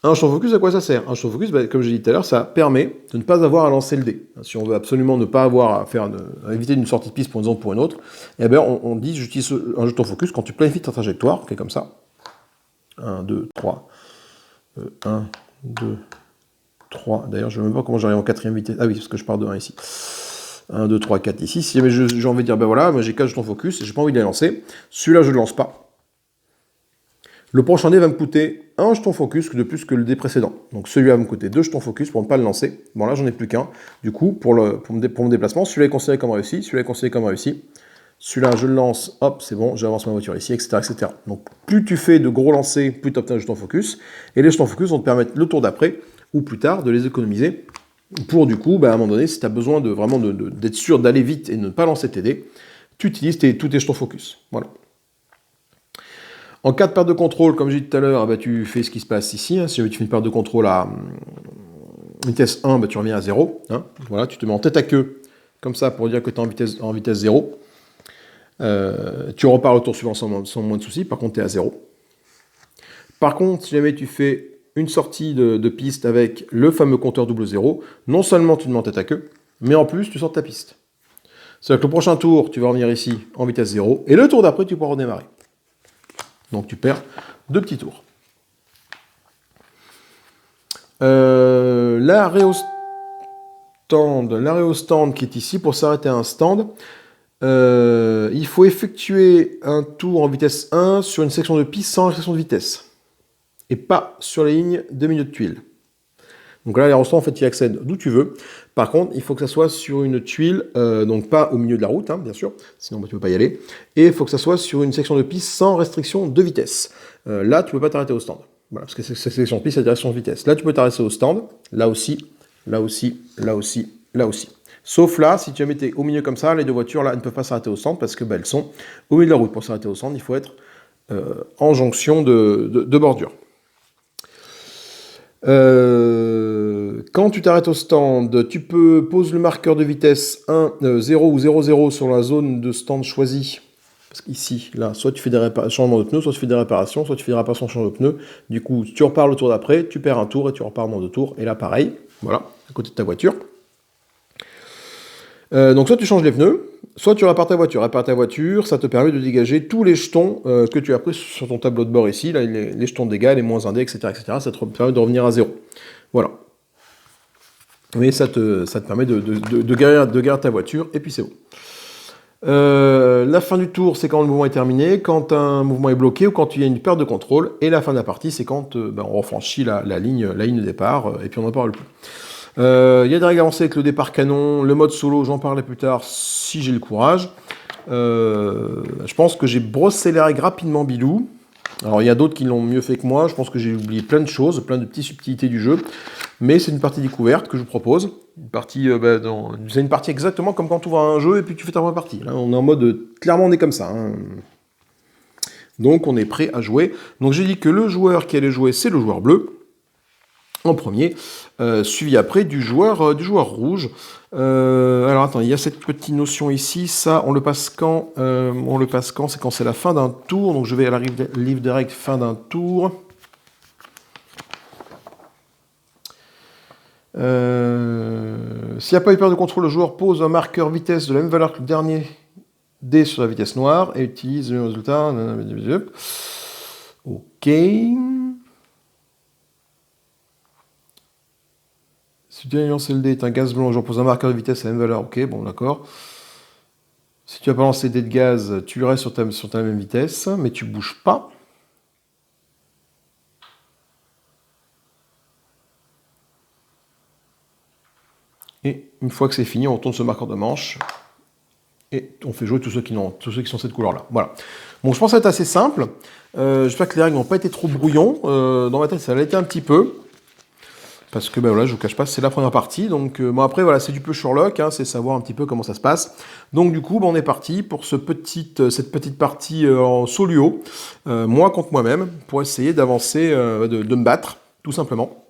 Un jeton focus, à quoi ça sert? Un jeton focus, comme j'ai dit tout à l'heure, ça permet de ne pas avoir à lancer le dé. Si on veut absolument ne pas avoir à éviter une sortie de piste pour une zone ou pour une autre, eh bien on dit j'utilise un jeton focus quand tu planifies ta trajectoire, qui est comme ça. 1, 2, 3. 1, 2, 3. D'ailleurs, je ne sais même pas comment j'arrive en 4e vitesse. Ah oui, parce que je pars de 1 ici. 1, 2, 3, 4 ici. Si jamais j'ai envie de dire, ben voilà, moi j'ai 4 jetons focus, et j'ai pas envie de les lancer. Celui-là, je ne le lance pas. Le prochain dé va me coûter un jeton focus de plus que le dé précédent. Donc celui-là va me coûter 2 jetons focus pour ne pas le lancer. Bon là, j'en ai plus qu'un. Du coup, pour mon déplacement, celui-là est considéré comme réussi, celui-là est considéré comme réussi. Celui-là, je le lance, hop, c'est bon, j'avance ma voiture ici, etc., etc. Donc plus tu fais de gros lancers, plus tu obtiens un jeton focus. Et les jetons focus vont te permettre le tour d'après, ou plus tard, de les économiser. Pour du coup, à un moment donné, si tu as besoin d'être sûr d'aller vite et de ne pas lancer tes dés, tu utilises tous tes jetons focus. Voilà. En cas de perte de contrôle, comme j'ai dit tout à l'heure, tu fais ce qui se passe ici. Hein. Si tu fais une perte de contrôle à vitesse 1, tu reviens à 0. Hein. Voilà, tu te mets en tête à queue, comme ça, pour dire que tu es en vitesse 0. Tu repars au tour suivant sans moins de soucis. Par contre, tu es à 0. Par contre, si jamais tu fais une sortie de piste avec le fameux compteur double 0, non seulement tu te mets en tête à queue, mais en plus, tu sors de ta piste. C'est-à-dire que le prochain tour, tu vas revenir ici en vitesse 0, et le tour d'après, tu pourras redémarrer. Donc tu perds 2 petits tours. L'arrêt au stand qui est ici, pour s'arrêter à un stand, il faut effectuer un tour en vitesse 1 sur une section de piste sans restriction de vitesse. Et pas sur les lignes de milieu de tuile. Donc là, l'aérostat, en fait, tu y accèdes d'où tu veux. Par contre, il faut que ça soit sur une tuile, donc pas au milieu de la route, hein, bien sûr, sinon bah, tu peux pas y aller. Et il faut que ça soit sur une section de piste sans restriction de vitesse. Là, tu peux pas t'arrêter au stand. Voilà, parce que cette section de piste, c'est la direction de vitesse. Là, tu peux t'arrêter au stand, là aussi, là aussi, là aussi, là aussi. Sauf là, si tu as mis au milieu comme ça, les deux voitures là, elles ne peuvent pas s'arrêter au stand parce que bah, elles sont au milieu de la route. Pour s'arrêter au stand, il faut être en jonction de bordure. Quand tu t'arrêtes au stand, tu peux poser le marqueur de vitesse 1, 0 ou 00 sur la zone de stand choisie. Parce qu'ici, là, soit tu fais des changements de pneus, soit tu fais des réparations, soit tu fais des réparations de changement de pneus. Du coup, tu repars le tour d'après, tu perds un tour et tu repars dans 2 tours. Et là, pareil, voilà, à côté de ta voiture. Donc soit tu changes les pneus, soit tu répares ta voiture. Réparer ta voiture, ça te permet de dégager tous les jetons que tu as pris sur ton tableau de bord ici, là, les jetons de dégâts, les moins 1D, etc., etc. Ça te permet de revenir à 0. Voilà. Mais ça te permet de guérir ta voiture, et puis c'est bon. La fin du tour, c'est quand le mouvement est terminé, quand un mouvement est bloqué ou quand il y a une perte de contrôle. Et la fin de la partie, c'est quand on refranchit la ligne de départ, et puis on n'en parle plus. Il y a des règles avancées avec le départ canon, le mode solo, j'en parlerai plus tard si j'ai le courage. Je pense que j'ai brossé les règles rapidement, Bilou. Alors il y a d'autres qui l'ont mieux fait que moi, je pense que j'ai oublié plein de choses, plein de petites subtilités du jeu. Mais c'est une partie découverte que je vous propose. C'est une partie exactement comme quand tu ouvres un jeu et puis tu fais ta première partie. Là, on est en mode, clairement on est comme ça. Hein. Donc on est prêt à jouer. Donc j'ai dit que le joueur qui allait jouer, c'est le joueur bleu. En premier, suivi après du joueur rouge. Alors attends, il y a cette petite notion ici, ça on le passe quand c'est quand c'est la fin d'un tour, donc je vais à la livre des règles fin d'un tour. S'il n'y a pas eu perte de contrôle, le joueur pose un marqueur vitesse de la même valeur que le dernier dé sur la vitesse noire et utilise le résultat. Ok. Si tu as lancé le dé est un gaz blanc, j'en pose un marqueur de vitesse à la même valeur. Ok, bon, d'accord. Si tu n'as pas lancé le dé de gaz, tu restes sur ta même vitesse, mais tu ne bouges pas. Et une fois que c'est fini, on tourne ce marqueur de manche. Et on fait jouer tous ceux qui sont cette couleur-là. Voilà. Bon, je pense que ça va être assez simple. J'espère que les règles n'ont pas été trop brouillons. Dans ma tête, ça l'a été un petit peu. Parce que ben voilà, je vous cache pas, c'est la première partie. Donc bon après voilà, c'est du peu Sherlock, hein, c'est savoir un petit peu comment ça se passe. Donc du coup, ben, on est parti pour cette petite partie en solo, moi contre moi-même, pour essayer d'avancer, de me battre, tout simplement.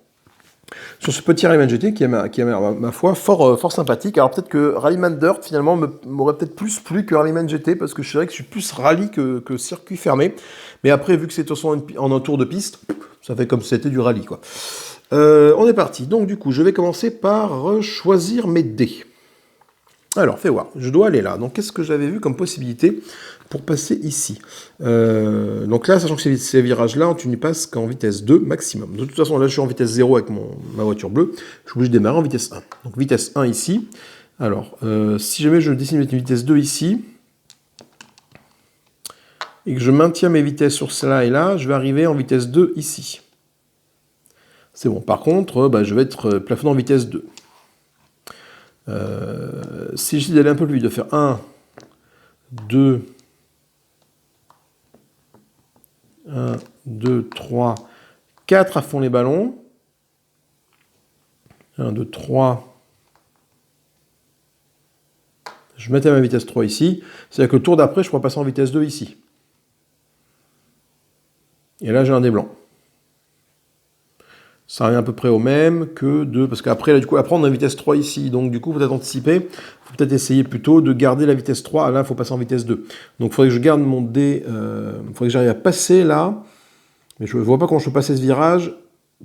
Sur ce petit Rallyman GT qui est ma foi fort sympathique. Alors peut-être que Rallyman Dirt finalement m'aurait peut-être plus plu que Rallyman GT parce que je dirais que je suis plus rallye que circuit fermé. Mais après vu que c'est en un tour de piste, ça fait comme si c'était du rallye quoi. On est parti. Donc du coup, je vais commencer par choisir mes dés. Alors, fais voir. Je dois aller là. Donc, qu'est-ce que j'avais vu comme possibilité pour passer ici? Donc là, sachant que ces virages-là, tu n'y passes qu'en vitesse 2 maximum. De toute façon, là, je suis en vitesse 0 avec ma voiture bleue. Je suis obligé de démarrer en vitesse 1. Donc, vitesse 1 ici. Alors, si jamais je décide de mettre une vitesse 2 ici, et que je maintiens mes vitesses sur cela et là, je vais arriver en vitesse 2 ici. C'est bon. Par contre, je vais être plafonné en vitesse 2. Si j'essaie d'aller un peu plus vite, de faire 1, 2, 1, 2, 3, 4 à fond les ballons. 1, 2, 3. Je mettais ma vitesse 3 ici. C'est-à-dire que le tour d'après, je pourrais passer en vitesse 2 ici. Et là, j'ai un dé blanc. Ça revient à peu près au même que 2, parce qu'après, là, du coup, après, on a vitesse 3 ici. Donc, du coup, peut-être anticiper. Il faut peut-être essayer plutôt de garder la vitesse 3. Là, il faut passer en vitesse 2. Donc, il faudrait que je garde mon dé. Il faudrait que j'arrive à passer là. Mais je ne vois pas comment je peux passer ce virage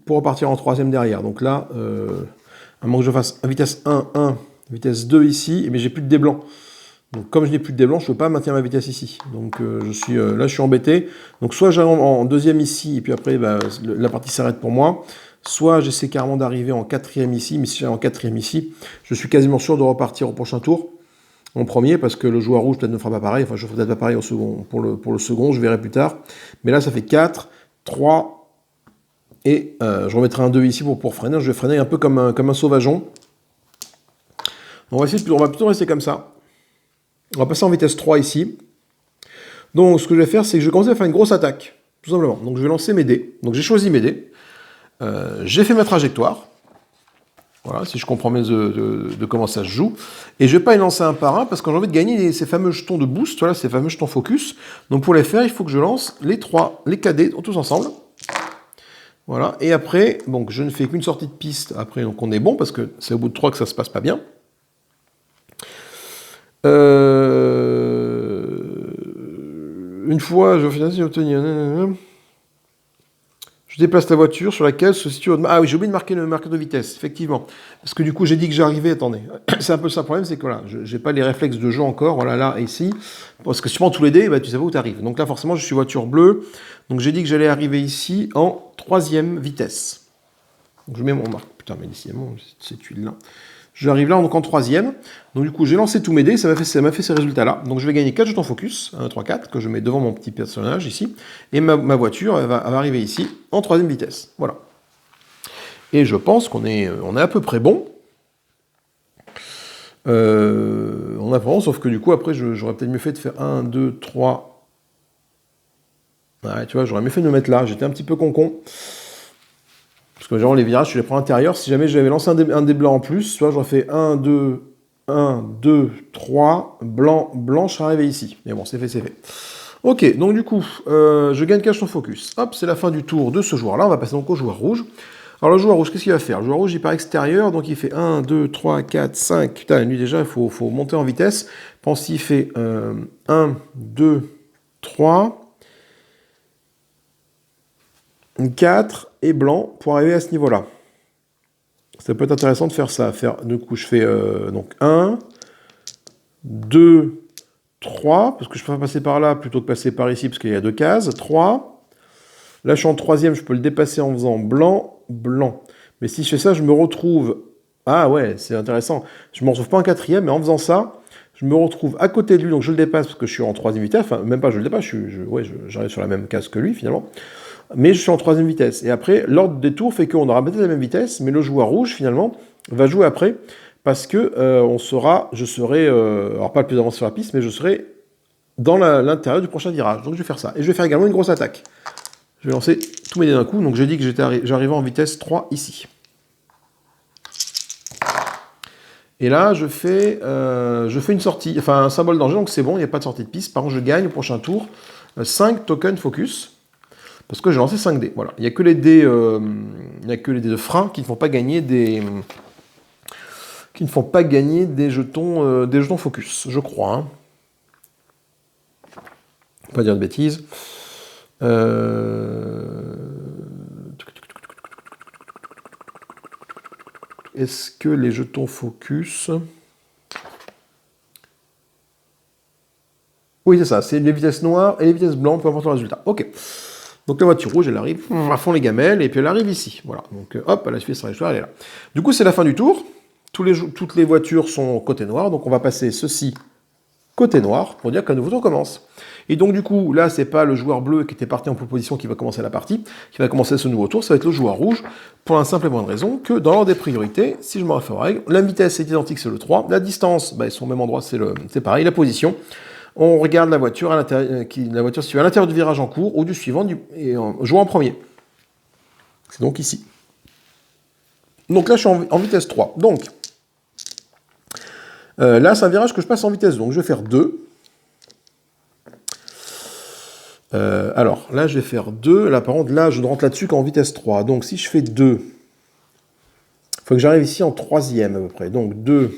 pour repartir en troisième derrière. Donc là, à moins que je fasse vitesse 1, 1, vitesse 2 ici, mais j'ai plus de dé blanc. Donc, comme je n'ai plus de dé blanc, je ne peux pas maintenir ma vitesse ici. Donc, là, je suis embêté. Donc, soit j'arrive en deuxième ici, et puis après, la partie s'arrête pour moi. Soit j'essaie carrément d'arriver en quatrième ici, mais si j'arrive en quatrième ici, je suis quasiment sûr de repartir au prochain tour, en premier, parce que le joueur rouge peut-être ne fera pas pareil, enfin je ne ferai peut-être pas pareil au second, pour le second, je verrai plus tard. Mais là ça fait 4, 3, Et je remettrai un 2 ici pour freiner. Je vais freiner un peu comme un sauvageon. On va plutôt rester comme ça. On va passer en vitesse 3 ici. Donc ce que je vais faire, c'est que je vais commencer à faire une grosse attaque. Tout simplement. Donc je vais lancer mes dés. Donc j'ai choisi mes dés. J'ai fait ma trajectoire. Voilà, si je comprends bien de comment ça se joue. Et je ne vais pas les lancer un par un parce que j'ai envie de gagner ces fameux jetons de boost, voilà, ces fameux jetons focus. Donc pour les faire, il faut que je lance les 4 dés tous ensemble. Voilà, et après, donc je ne fais qu'une sortie de piste, après donc on est bon parce que c'est au bout de 3 que ça se passe pas bien. Une fois, je vais obtenir. Je déplace la voiture sur laquelle se situe... Ah oui, j'ai oublié de marquer le marqueur de vitesse, effectivement. Parce que du coup, j'ai dit que j'arrivais... Attendez, c'est un peu ça le problème, c'est que voilà, je n'ai pas les réflexes de jeu encore, voilà, là et ici. Parce que si tu prends tous les dés, bah, tu sais pas où tu arrives. Donc là, forcément, je suis voiture bleue. Donc j'ai dit que j'allais arriver ici en 3e vitesse. Donc je mets mon marque. Putain, mais décidément, cette huile-là. J'arrive là donc en 3e. Donc du coup, j'ai lancé tous mes dés, ça m'a fait ces résultats-là. Donc je vais gagner 4 jetons focus, 1, 2, 3, 4, que je mets devant mon petit personnage ici. Et ma voiture, elle va arriver ici en 3e vitesse. Voilà. Et je pense qu'on est à peu près bon. On a vraiment, sauf que du coup, après, j'aurais peut-être mieux fait de faire 1, 2, 3. Ouais, tu vois, j'aurais mieux fait de me mettre là. J'étais un petit peu con. Parce que genre les virages, je les prends à l'intérieur. Si jamais j'avais lancé un dé blanc en plus, tu vois, j'aurais fait 1, 2, 3, blanc, je serais arrivé ici. Mais bon, c'est fait. Ok, donc du coup, je gagne 4 jetons focus. Hop, c'est la fin du tour de ce joueur-là. On va passer donc au joueur rouge. Alors le joueur rouge, qu'est-ce qu'il va faire? Le joueur rouge, il part extérieur, donc il fait 1, 2, 3, 4, 5. Putain, lui déjà, il faut monter en vitesse. Pense qu'il fait 1, 2, 3... 4 et blanc pour arriver à ce niveau-là. Ça peut être intéressant de faire ça. Du coup, je fais donc 1, 2, 3, parce que je peux passer par là plutôt que passer par ici, parce qu'il y a 2 cases. 3. Là, je suis en 3e, je peux le dépasser en faisant blanc, blanc. Mais si je fais ça, je me retrouve... Ah ouais, c'est intéressant. Je ne me retrouve pas en 4e, mais en faisant ça, je me retrouve à côté de lui, donc je le dépasse parce que je suis en 3e vitesse. Enfin, même pas je le dépasse, j'arrive sur la même case que lui, finalement. Mais je suis en 3e vitesse. Et après, l'ordre des tours fait qu'on aura peut-être la même vitesse, mais le joueur rouge, finalement, va jouer après, parce que je serai, alors pas le plus avancé sur la piste, mais je serai dans l'intérieur du prochain virage. Donc je vais faire ça. Et je vais faire également une grosse attaque. Je vais lancer tous mes dés d'un coup. Donc j'ai dit que j'arrivais en vitesse 3 ici. Et là, je fais une sortie, enfin un symbole danger, donc c'est bon, il n'y a pas de sortie de piste. Par contre, je gagne au prochain tour 5 tokens focus. Parce que j'ai lancé 5 dés. Voilà. Il n'y a que les dés de frein qui ne font pas gagner des jetons focus, je crois. Hein. Pas dire de bêtises. Est-ce que les jetons focus... Oui, c'est ça. C'est les vitesses noires et les vitesses blanches, peu importe le résultat. Ok. Donc la voiture rouge, elle arrive à fond les gamelles, et puis elle arrive ici. Voilà. Donc hop, elle a suivi sa trajectoire, elle est là. Du coup, c'est la fin du tour. Toutes les voitures sont côté noir, donc on va passer ceci côté noir pour dire qu'un nouveau tour commence. Et donc du coup, là, c'est pas le joueur bleu qui était parti en proposition qui va commencer la partie, qui va commencer ce nouveau tour, ça va être le joueur rouge, pour la simple et bonne raison que dans l'ordre des priorités, si je me réfère aux règles, la vitesse est identique, c'est le 3, la distance, bah, ils sont au même endroit, c'est pareil, la position. On regarde la voiture à l'intérieur, la voiture située à l'intérieur du virage en cours ou du suivant, et jouant en premier. C'est donc ici. Donc là, je suis en vitesse 3. Donc, là, c'est un virage que je passe en vitesse. Donc, je vais faire 2. Alors, là, je vais faire 2. Là, par contre, là, je ne rentre là-dessus qu'en vitesse 3. Donc, si je fais 2, il faut que j'arrive ici en 3e à peu près. Donc, 2...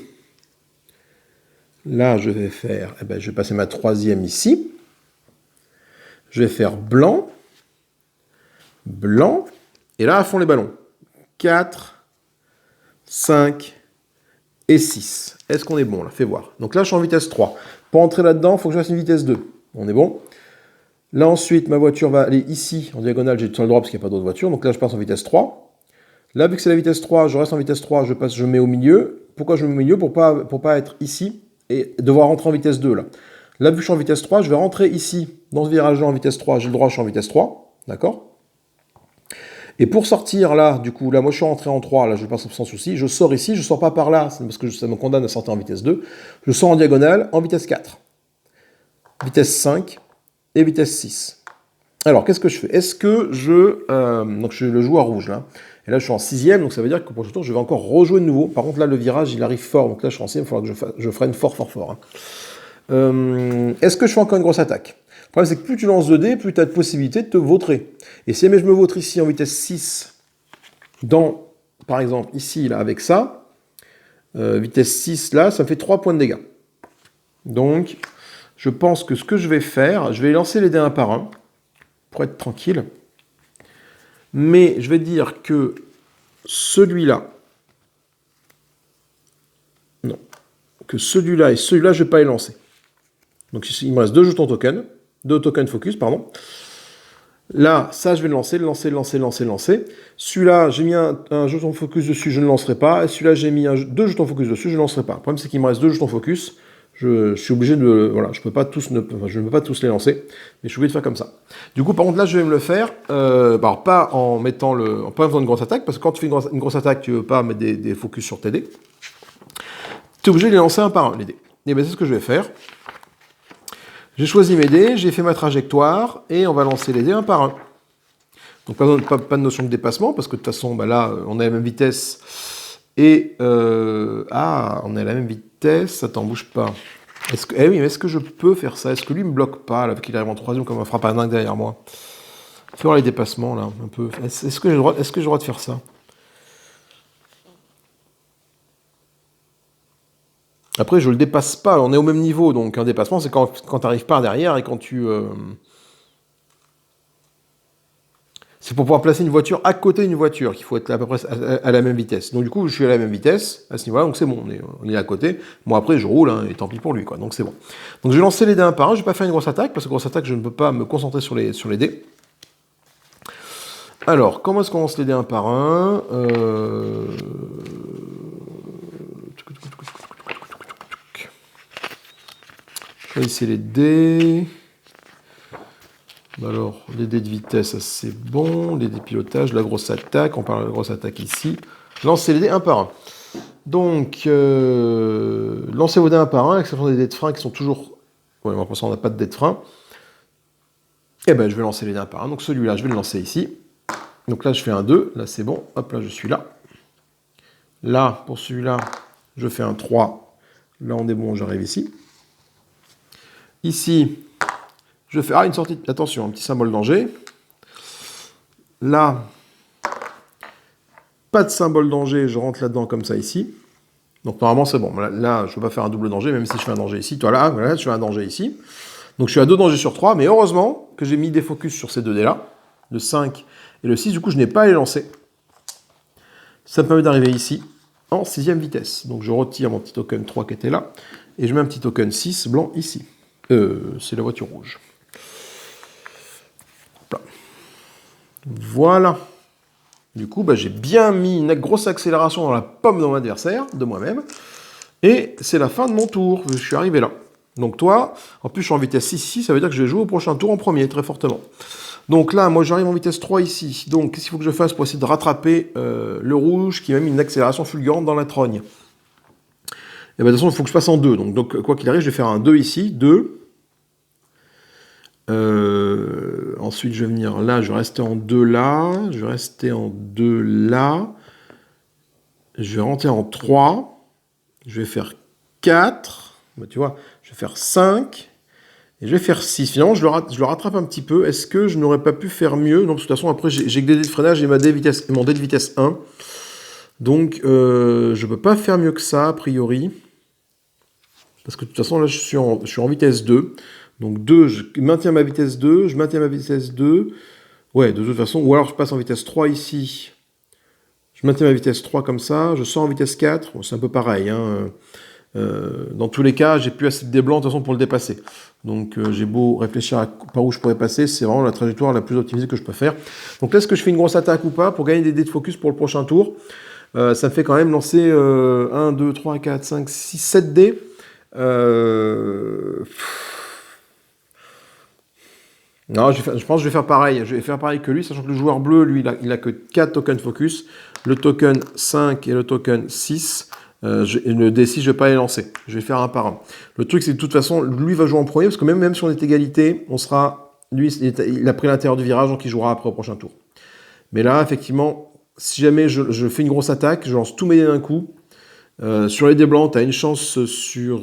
Là, je vais faire, je vais passer ma 3e ici. Je vais faire blanc, blanc, et là, à fond les ballons. 4, 5 et 6. Est-ce qu'on est bon, là? Fais voir. Donc là, je suis en vitesse 3. Pour entrer là-dedans, il faut que je fasse une vitesse 2. On est bon. Là, ensuite, ma voiture va aller ici, en diagonale, j'ai sur le droit parce qu'il n'y a pas d'autre voiture. Donc là, je passe en vitesse 3. Là, vu que c'est la vitesse 3, je reste en vitesse 3, je mets au milieu. Pourquoi je mets au milieu? Pour pas être ici et devoir rentrer en vitesse 2 là. Là, vu que je suis en vitesse 3, je vais rentrer ici, dans ce virage-là en vitesse 3, j'ai le droit, je suis en vitesse 3, d'accord? Et pour sortir là, du coup, là, moi je suis rentré en 3, là je passe sans souci, je sors ici, je sors pas par là, c'est parce que ça me condamne à sortir en vitesse 2, je sors en diagonale, en vitesse 4, vitesse 5 et vitesse 6. Alors, qu'est-ce que je fais? Est-ce que donc je le joue à rouge, là. Et là, je suis en 6ème, donc ça veut dire que pour le tour, je vais encore rejouer de nouveau. Par contre, là, le virage, il arrive fort, donc là, je suis en 6ème, il faudra que je freine fort, fort, fort. Hein. Est-ce que je fais encore une grosse attaque? Le problème, c'est que plus tu lances 2 dés, plus tu as de possibilité de te vautrer. Et si jamais je me vautre ici en vitesse 6, par exemple, ici, là, avec ça, vitesse 6, là, ça me fait 3 points de dégâts. Donc, je pense que ce que je vais faire, je vais lancer les dés un par un, pour être tranquille. Mais je vais dire que celui-là, non, que celui-là et celui-là, je ne vais pas les lancer. Donc il me reste 2 jetons tokens, 2 tokens focus, pardon. Là, ça, je vais le lancer. Celui-là, j'ai mis un jeton focus dessus, je ne lancerai pas. Et celui-là, j'ai mis 2 jetons focus dessus, je ne lancerai pas. Le problème, c'est qu'il me reste 2 jetons focus. Je suis obligé de... Voilà, je ne peux pas tous les lancer, mais je suis obligé de faire comme ça. Du coup, par contre, là, je vais me le faire, alors pas en mettant pas en faisant une grosse attaque, parce que quand tu fais une grosse attaque, tu ne veux pas mettre des focus sur tes dés. Tu es obligé de les lancer un par un, les dés. Et bien, c'est ce que je vais faire. J'ai choisi mes dés, j'ai fait ma trajectoire, et on va lancer les dés un par un. Donc, pas de notion de dépassement, parce que de toute façon, bah là, on est à la même vitesse, et... on est à la même vitesse, attends, bouge pas. Oui, mais est-ce que je peux faire ça? Est-ce que lui me bloque pas, là, qu'il arrive en 3ème comme un frappe à dingue derrière moi? Faire les dépassements, là, un peu. Est-ce que j'ai le droit de faire ça? Après, je le dépasse pas, on est au même niveau, donc un dépassement, c'est quand tu n'arrives pas derrière et quand tu... C'est pour pouvoir placer une voiture à côté d'une voiture qu'il faut être à peu près à la même vitesse. Donc du coup, je suis à la même vitesse à ce niveau-là, donc c'est bon, on est à côté. Moi après, je roule, hein, et tant pis pour lui, quoi. Donc c'est bon. Donc je vais lancer les dés un par un, je vais pas faire une grosse attaque, parce que grosse attaque, je ne peux pas me concentrer sur les dés. Alors, comment est-ce qu'on lance les dés un par un? Choisissez les dés. Alors, les dés de vitesse, ça c'est bon. Les dés de pilotage, la grosse attaque. On parle de la grosse attaque ici. Lancez les dés un par un. Donc, lancez vos dés un par un, à l'exception des dés de frein qui sont toujours... Ouais, mais pour ça, on n'a pas de dés de frein. Et ben, je vais lancer les dés un par un. Donc, celui-là, je vais le lancer ici. Donc là, je fais un 2. Là, c'est bon. Hop, là, je suis là. Là, pour celui-là, je fais un 3. Là, on est bon, j'arrive ici. Ici... Je fais une sortie, attention, un petit symbole danger. Là, pas de symbole danger, je rentre là-dedans comme ça ici. Donc normalement c'est bon. Là, je ne peux pas faire un double danger, même si je fais un danger ici. Voilà, je fais un danger ici. Donc je suis à 2 dangers sur 3, mais heureusement que j'ai mis des focus sur ces 2 dés-là, le 5 et le 6. Du coup, je n'ai pas à les lancer. Ça me permet d'arriver ici, en 6ème vitesse. Donc je retire mon petit token 3 qui était là, et je mets un petit token 6 blanc ici. C'est la voiture rouge. Voilà. Du coup, j'ai bien mis une grosse accélération dans la pomme de mon adversaire, de moi-même. Et c'est la fin de mon tour. Je suis arrivé là. Donc toi, en plus je suis en vitesse 6 ici, ça veut dire que je vais jouer au prochain tour en premier, très fortement. Donc là, moi j'arrive en vitesse 3 ici. Donc qu'est-ce qu'il faut que je fasse pour essayer de rattraper le rouge qui m'a mis une accélération fulgurante dans la trogne? Et de toute façon, il faut que je passe en 2. Donc quoi qu'il arrive, je vais faire un 2 ici, 2. Ensuite, je vais venir là, je vais rester en 2 là, je vais rester en 2 là, je vais rentrer en 3, je vais faire 4, tu vois, je vais faire 5, et je vais faire 6. Finalement, je le rattrape un petit peu. Est-ce que je n'aurais pas pu faire mieux? Non, parce que de toute façon, après, j'ai que des dés de freinage et mon dé de vitesse 1. Donc, je ne peux pas faire mieux que ça, a priori. Parce que de toute façon, là, je suis en vitesse 2. Donc 2, je maintiens ma vitesse 2, je maintiens ma vitesse 2. Ouais, de toute façon, ou alors je passe en vitesse 3 ici. Je maintiens ma vitesse 3 comme ça, je sors en vitesse 4. Bon, c'est un peu pareil. Hein. Dans tous les cas, j'ai plus assez de dés blancs de toute façon pour le dépasser. Donc j'ai beau réfléchir par où je pourrais passer, c'est vraiment la trajectoire la plus optimisée que je peux faire. Donc là, est-ce que je fais une grosse attaque ou pas pour gagner des dés de focus pour le prochain tour? Ça me fait quand même lancer 1, 2, 3, 4, 5, 6, 7 dés. Non, je pense que je vais faire pareil. Je vais faire pareil que lui, sachant que le joueur bleu, lui, il a que 4 tokens focus. Le token 5 et le token 6. Le D6, je vais pas les lancer. Je vais faire un par un. Le truc, c'est que de toute façon, lui va jouer en premier, parce que même si on est égalité, on sera... Lui, il a pris l'intérieur du virage, donc il jouera après au prochain tour. Mais là, effectivement, si jamais je fais une grosse attaque, je lance tous mes dés d'un coup. Sur les dés blancs, tu as une chance sur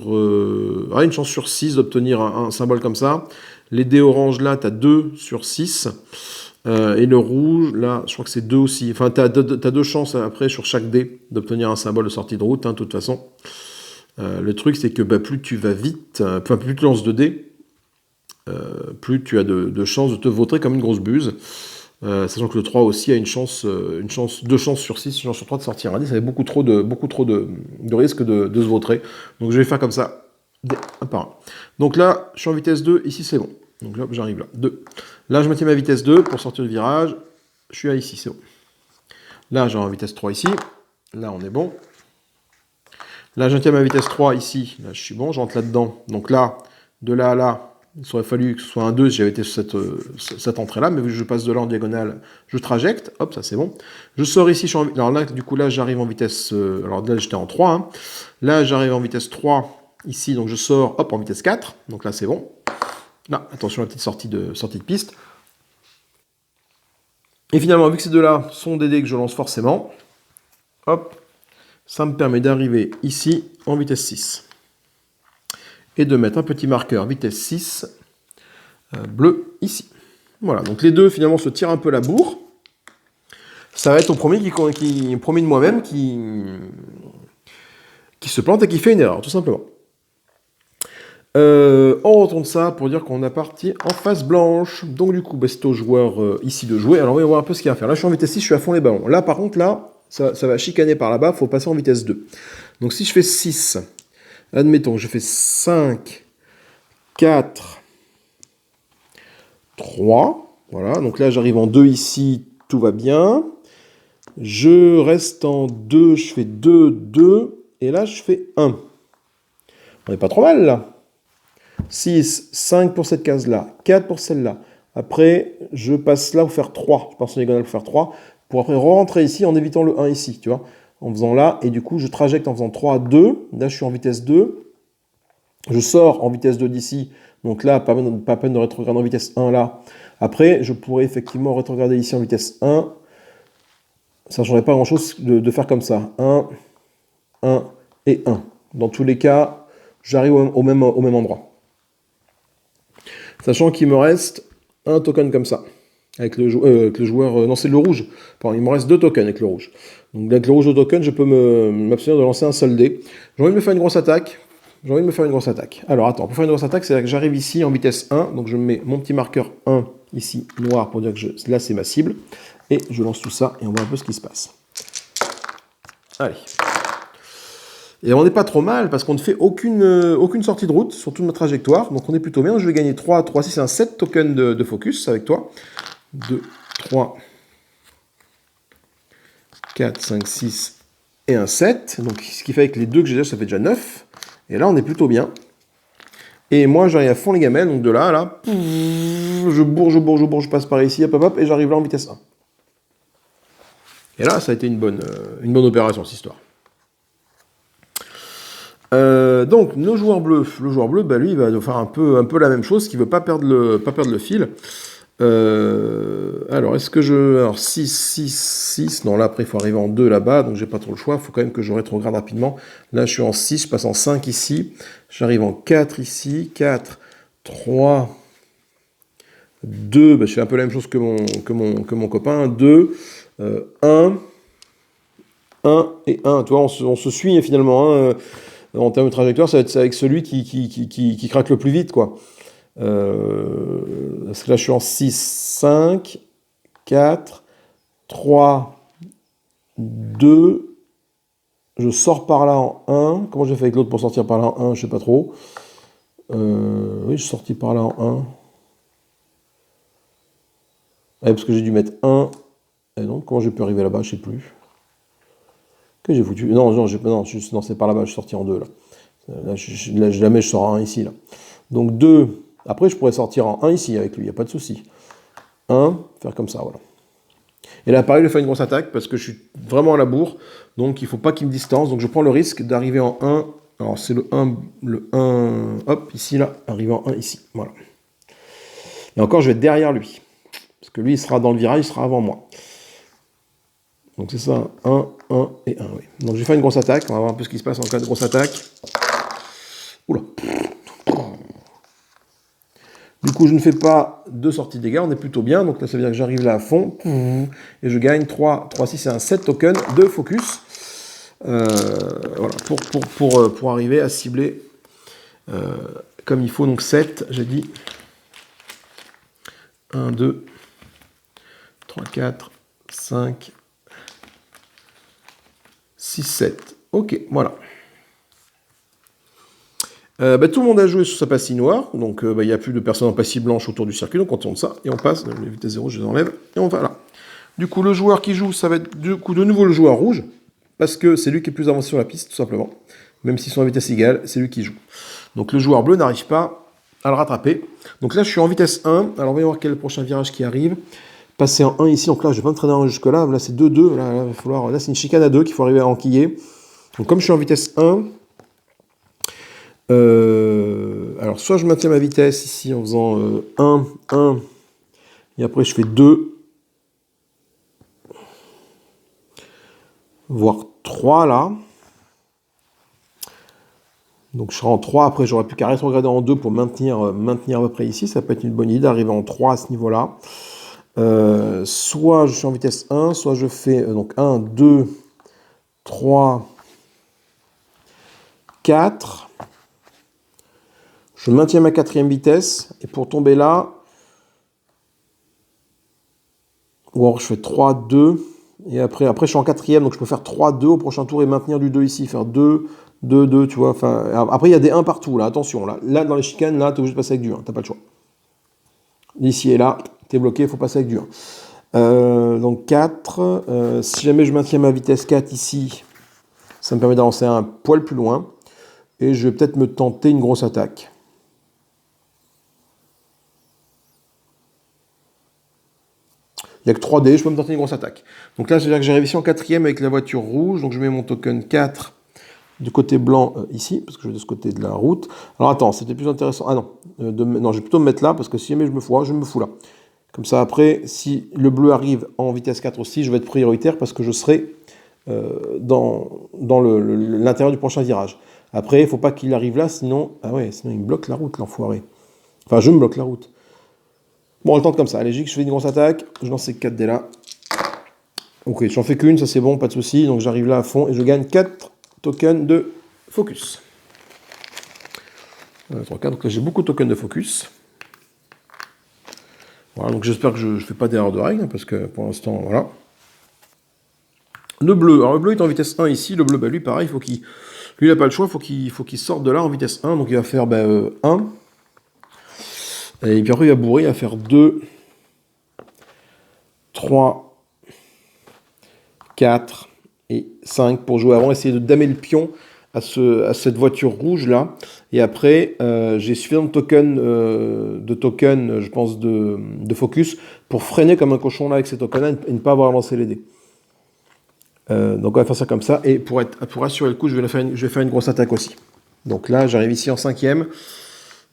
6 d'obtenir un symbole comme ça. Les dés orange, là, tu as 2 sur 6. Et le rouge, là, je crois que c'est 2 aussi. Enfin, tu as 2 chances après sur chaque dé d'obtenir un symbole de sortie de route, hein, de toute façon. Le truc, c'est que plus tu vas vite, plus tu lances de dés, plus tu as de chances de te vautrer comme une grosse buse. Sachant que le 3 aussi a 2 chances sur 6, 1 chance sur 3 de sortir un dé. Ça fait beaucoup trop de risques de se vautrer. Donc je vais faire comme ça, un par un. Donc là, je suis en vitesse 2, ici c'est bon. Donc là, j'arrive là, 2. Là, je maintiens ma vitesse 2 pour sortir du virage. Je suis là, ici, c'est bon. Là, j'ai en vitesse 3 ici. Là, on est bon. Là, je maintiens ma vitesse 3 ici. Là, je suis bon, je rentre là-dedans. Donc là, de là à là, il aurait fallu que ce soit un 2 si j'avais été sur cette entrée-là, mais vu que je passe de là en diagonale, je trajecte. Hop, ça c'est bon. Je sors ici, alors là, du coup, là, j'arrive en vitesse... alors là, j'étais en 3. Hein. Là, j'arrive en vitesse 3 ici, donc je sors, hop, en vitesse 4. Donc là, c'est bon. Là, attention à la petite sortie de piste. Et finalement, vu que ces deux-là sont des dés que je lance forcément, hop, ça me permet d'arriver ici en vitesse 6. Et de mettre un petit marqueur vitesse 6 bleu ici. Voilà, donc les deux finalement se tirent un peu la bourre. Ça va être au premier premier de moi-même qui se plante et qui fait une erreur, tout simplement. On retourne ça pour dire qu'on a parti en face blanche. Donc du coup, c'est au joueur ici de jouer. Alors on va voir un peu ce qu'il y a à faire. Là, je suis en vitesse 6, je suis à fond les ballons. Là, par contre, là, ça va chicaner par là-bas. Il faut passer en vitesse 2. Donc si je fais 6, admettons, je fais 5, 4, 3. Voilà, donc là, j'arrive en 2 ici, tout va bien. Je reste en 2, je fais 2, 2. Et là, je fais 1. On n'est pas trop mal, là. 6, 5 pour cette case-là, 4 pour celle-là. Après, je passe là pour faire 3. Je passe en diagonale pour faire 3. Pour après rentrer ici en évitant le 1 ici, tu vois. En faisant là, et du coup, je trajecte en faisant 3, 2. Là, je suis en vitesse 2. Je sors en vitesse 2 d'ici. Donc là, pas peine de rétrograder en vitesse 1 là. Après, je pourrais effectivement rétrograder ici en vitesse 1. Ça ne changerait pas grand-chose de faire comme ça. 1, 1 et 1. Dans tous les cas, j'arrive au même endroit. Sachant qu'il me reste un token comme ça. Avec le joueur... non, c'est le rouge. Pardon, il me reste 2 tokens avec le rouge. Donc avec le rouge de token, je peux m'abstenir de lancer un seul dé. J'ai envie de me faire une grosse attaque. Alors attends, pour faire une grosse attaque, c'est que j'arrive ici en vitesse 1. Donc je mets mon petit marqueur 1 ici, noir, pour dire que là c'est ma cible. Et je lance tout ça et on voit un peu ce qui se passe. Allez. Et on n'est pas trop mal parce qu'on ne fait aucune sortie de route sur toute ma trajectoire. Donc on est plutôt bien. Je vais gagner 3, 3, 6, un 7 tokens de focus avec toi. 2, 3, 4, 5, 6 et un 7. Donc ce qui fait que les deux que j'ai déjà, ça fait déjà 9. Et là on est plutôt bien. Et moi j'arrive à fond les gamelles. Donc de là à là, je bourre, je passe par ici, hop, et j'arrive là en vitesse 1. Et là ça a été une bonne opération cette histoire. Donc, le joueur bleu, lui, il va faire un peu la même chose, qui veut pas perdre le fil. Alors, est-ce que alors 6, 6, 6, non, là, après, il faut arriver en 2 là-bas, donc j'ai pas trop le choix, il faut quand même que je rétrograde rapidement. Là, je suis en 6, je passe en 5 ici, j'arrive en 4 ici, 4, 3, 2, je fais un peu la même chose que mon copain, 2, 1, 1 et 1, tu vois, on se suit finalement, hein, en termes de trajectoire, ça va être avec celui qui craque le plus vite, quoi. Parce que là, je suis en 6, 5, 4, 3, 2. Je sors par là en 1. Comment j'ai fait avec l'autre pour sortir par là en 1? Je sais pas trop. Oui, je suis sorti par là en 1. Ouais, parce que j'ai dû mettre 1. Et donc, comment j'ai pu arriver là-bas? Je sais plus. Que j'ai foutu? Non, c'est par là-bas, je suis sorti en 2 là. Là, jamais je sors un ici là. Donc 2, Après, je pourrais sortir en 1 ici avec lui, il n'y a pas de souci. 1, faire comme ça, voilà. Et là, pareil, je fais une grosse attaque parce que je suis vraiment à la bourre. Donc, il ne faut pas qu'il me distance. Donc, je prends le risque d'arriver en 1. Alors, c'est le 1, hop, ici, là, arriver en 1 ici. Voilà. Et encore, je vais être derrière lui. Parce que lui, il sera dans le virage, il sera avant moi. Donc, c'est ça, 1, 1 et 1, oui. Donc, je vais faire une grosse attaque. On va voir un peu ce qui se passe en cas de grosse attaque. Oula. Du coup, je ne fais pas de sortie de dégâts, on est plutôt bien. Donc là, ça veut dire que j'arrive là à fond. Et je gagne 3, 6 et un 7 tokens de focus. Voilà, pour arriver à cibler comme il faut. Donc 7, j'ai dit. 1, 2, 3, 4, 5, 6, 7. Ok, voilà. Tout le monde a joué sur sa patinoire, donc il n'y a plus de personnes en passive blanche autour du circuit, donc on tourne ça, et on passe, les vitesses 0, je les enlève, et on va là. Du coup, le joueur qui joue, ça va être du coup de nouveau le joueur rouge, parce que c'est lui qui est plus avancé sur la piste, tout simplement. Même s'ils sont à vitesse égale, c'est lui qui joue. Donc le joueur bleu n'arrive pas à le rattraper. Donc là, je suis en vitesse 1, alors on va voir quel est le prochain virage qui arrive. Passer en 1 ici, donc là, je vais pas me traîner jusque-là, là c'est 2-2, là c'est une chicane à 2 qu'il faut arriver à enquiller. Donc comme je suis en vitesse 1, alors soit je maintiens ma vitesse ici en faisant 1, 1, et après je fais 2, voire 3 là. Donc je serai en 3, après j'aurais plus qu'à rétrograder en 2 pour maintenir à peu près ici, ça peut être une bonne idée d'arriver en 3 à ce niveau-là. Soit je suis en vitesse 1, soit je fais donc 1, 2, 3, 4. Je maintiens ma 4e vitesse, et pour tomber là, ou alors je fais 3, 2, et après je suis en 4e, donc je peux faire 3, 2 au prochain tour et maintenir du 2 ici, faire 2, 2, 2, tu vois. Enfin, après il y a des 1 partout, là, attention, là dans les chicanes, là, tu es obligé de passer avec du 1, t'as pas le choix. Ici et là, tu es bloqué, il faut passer avec du 1. Donc 4, si jamais je maintiens ma vitesse 4 ici, ça me permet d'avancer un poil plus loin, et je vais peut-être me tenter une grosse attaque. Il n'y a que 3D, je peux me tenter une grosse attaque. Donc là, c'est-à-dire que j'arrive ici en 4e avec la voiture rouge, donc je mets mon token 4 du côté blanc ici, parce que je vais de ce côté de la route. Alors attends, c'était plus intéressant. Ah non, non, je vais plutôt me mettre là, parce que si jamais je me fous là. Comme ça, après, si le bleu arrive en vitesse 4 aussi, je vais être prioritaire, parce que je serai dans l'intérieur du prochain virage. Après, il ne faut pas qu'il arrive là, sinon... Ah ouais, sinon il me bloque la route, l'enfoiré. Enfin, je me bloque la route. Bon, on le tente comme ça. Allez, je fais une grosse attaque. Je lance ces 4 dés là. Ok, j'en fais qu'une, ça c'est bon, pas de souci. Donc j'arrive là à fond et je gagne 4 tokens de focus. 3, 4, donc là j'ai beaucoup de tokens de focus. Voilà, donc j'espère que je ne fais pas d'erreur de règle, parce que pour l'instant, voilà. Le bleu, alors le bleu est en vitesse 1 ici. Le bleu, lui pareil, lui il n'a pas le choix, il faut qu'il sorte de là en vitesse 1. Donc il va faire 1. Et puis après il va bourrer, il va faire 2, 3, 4 et 5 pour jouer avant, essayer de damer le pion à cette voiture rouge là. Et après, j'ai suffisamment de tokens, je pense, de focus pour freiner comme un cochon là avec ces tokens là et ne pas avoir lancé les dés. Donc on va faire ça comme ça. Et pour assurer le coup, je vais faire une grosse attaque aussi. Donc là, j'arrive ici en 5e.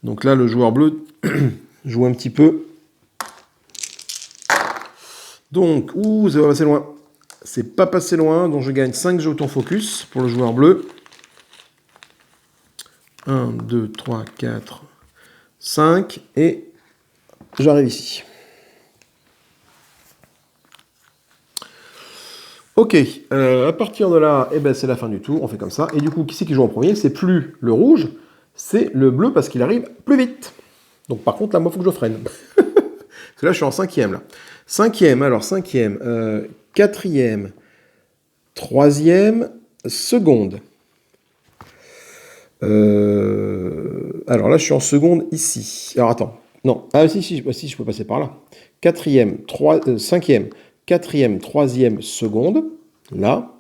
Donc là, le joueur bleu joue un petit peu. Donc, ça va passer loin. C'est pas passé loin, donc je gagne 5 jetons focus pour le joueur bleu. 1, 2, 3, 4, 5. Et j'arrive ici. Ok, à partir de là, c'est la fin du tour, on fait comme ça. Et du coup, qui c'est qui joue en premier? C'est plus le rouge, c'est le bleu parce qu'il arrive plus vite. Donc par contre, là, moi, il faut que je freine. Parce que là, je suis en 5e, là. 5e, alors 5e, 4e, 3e, seconde. Alors là, je suis en seconde ici. Alors attends, non. Ah si, je peux passer par là. 4e, 5e, 4e, 3e, seconde. Là.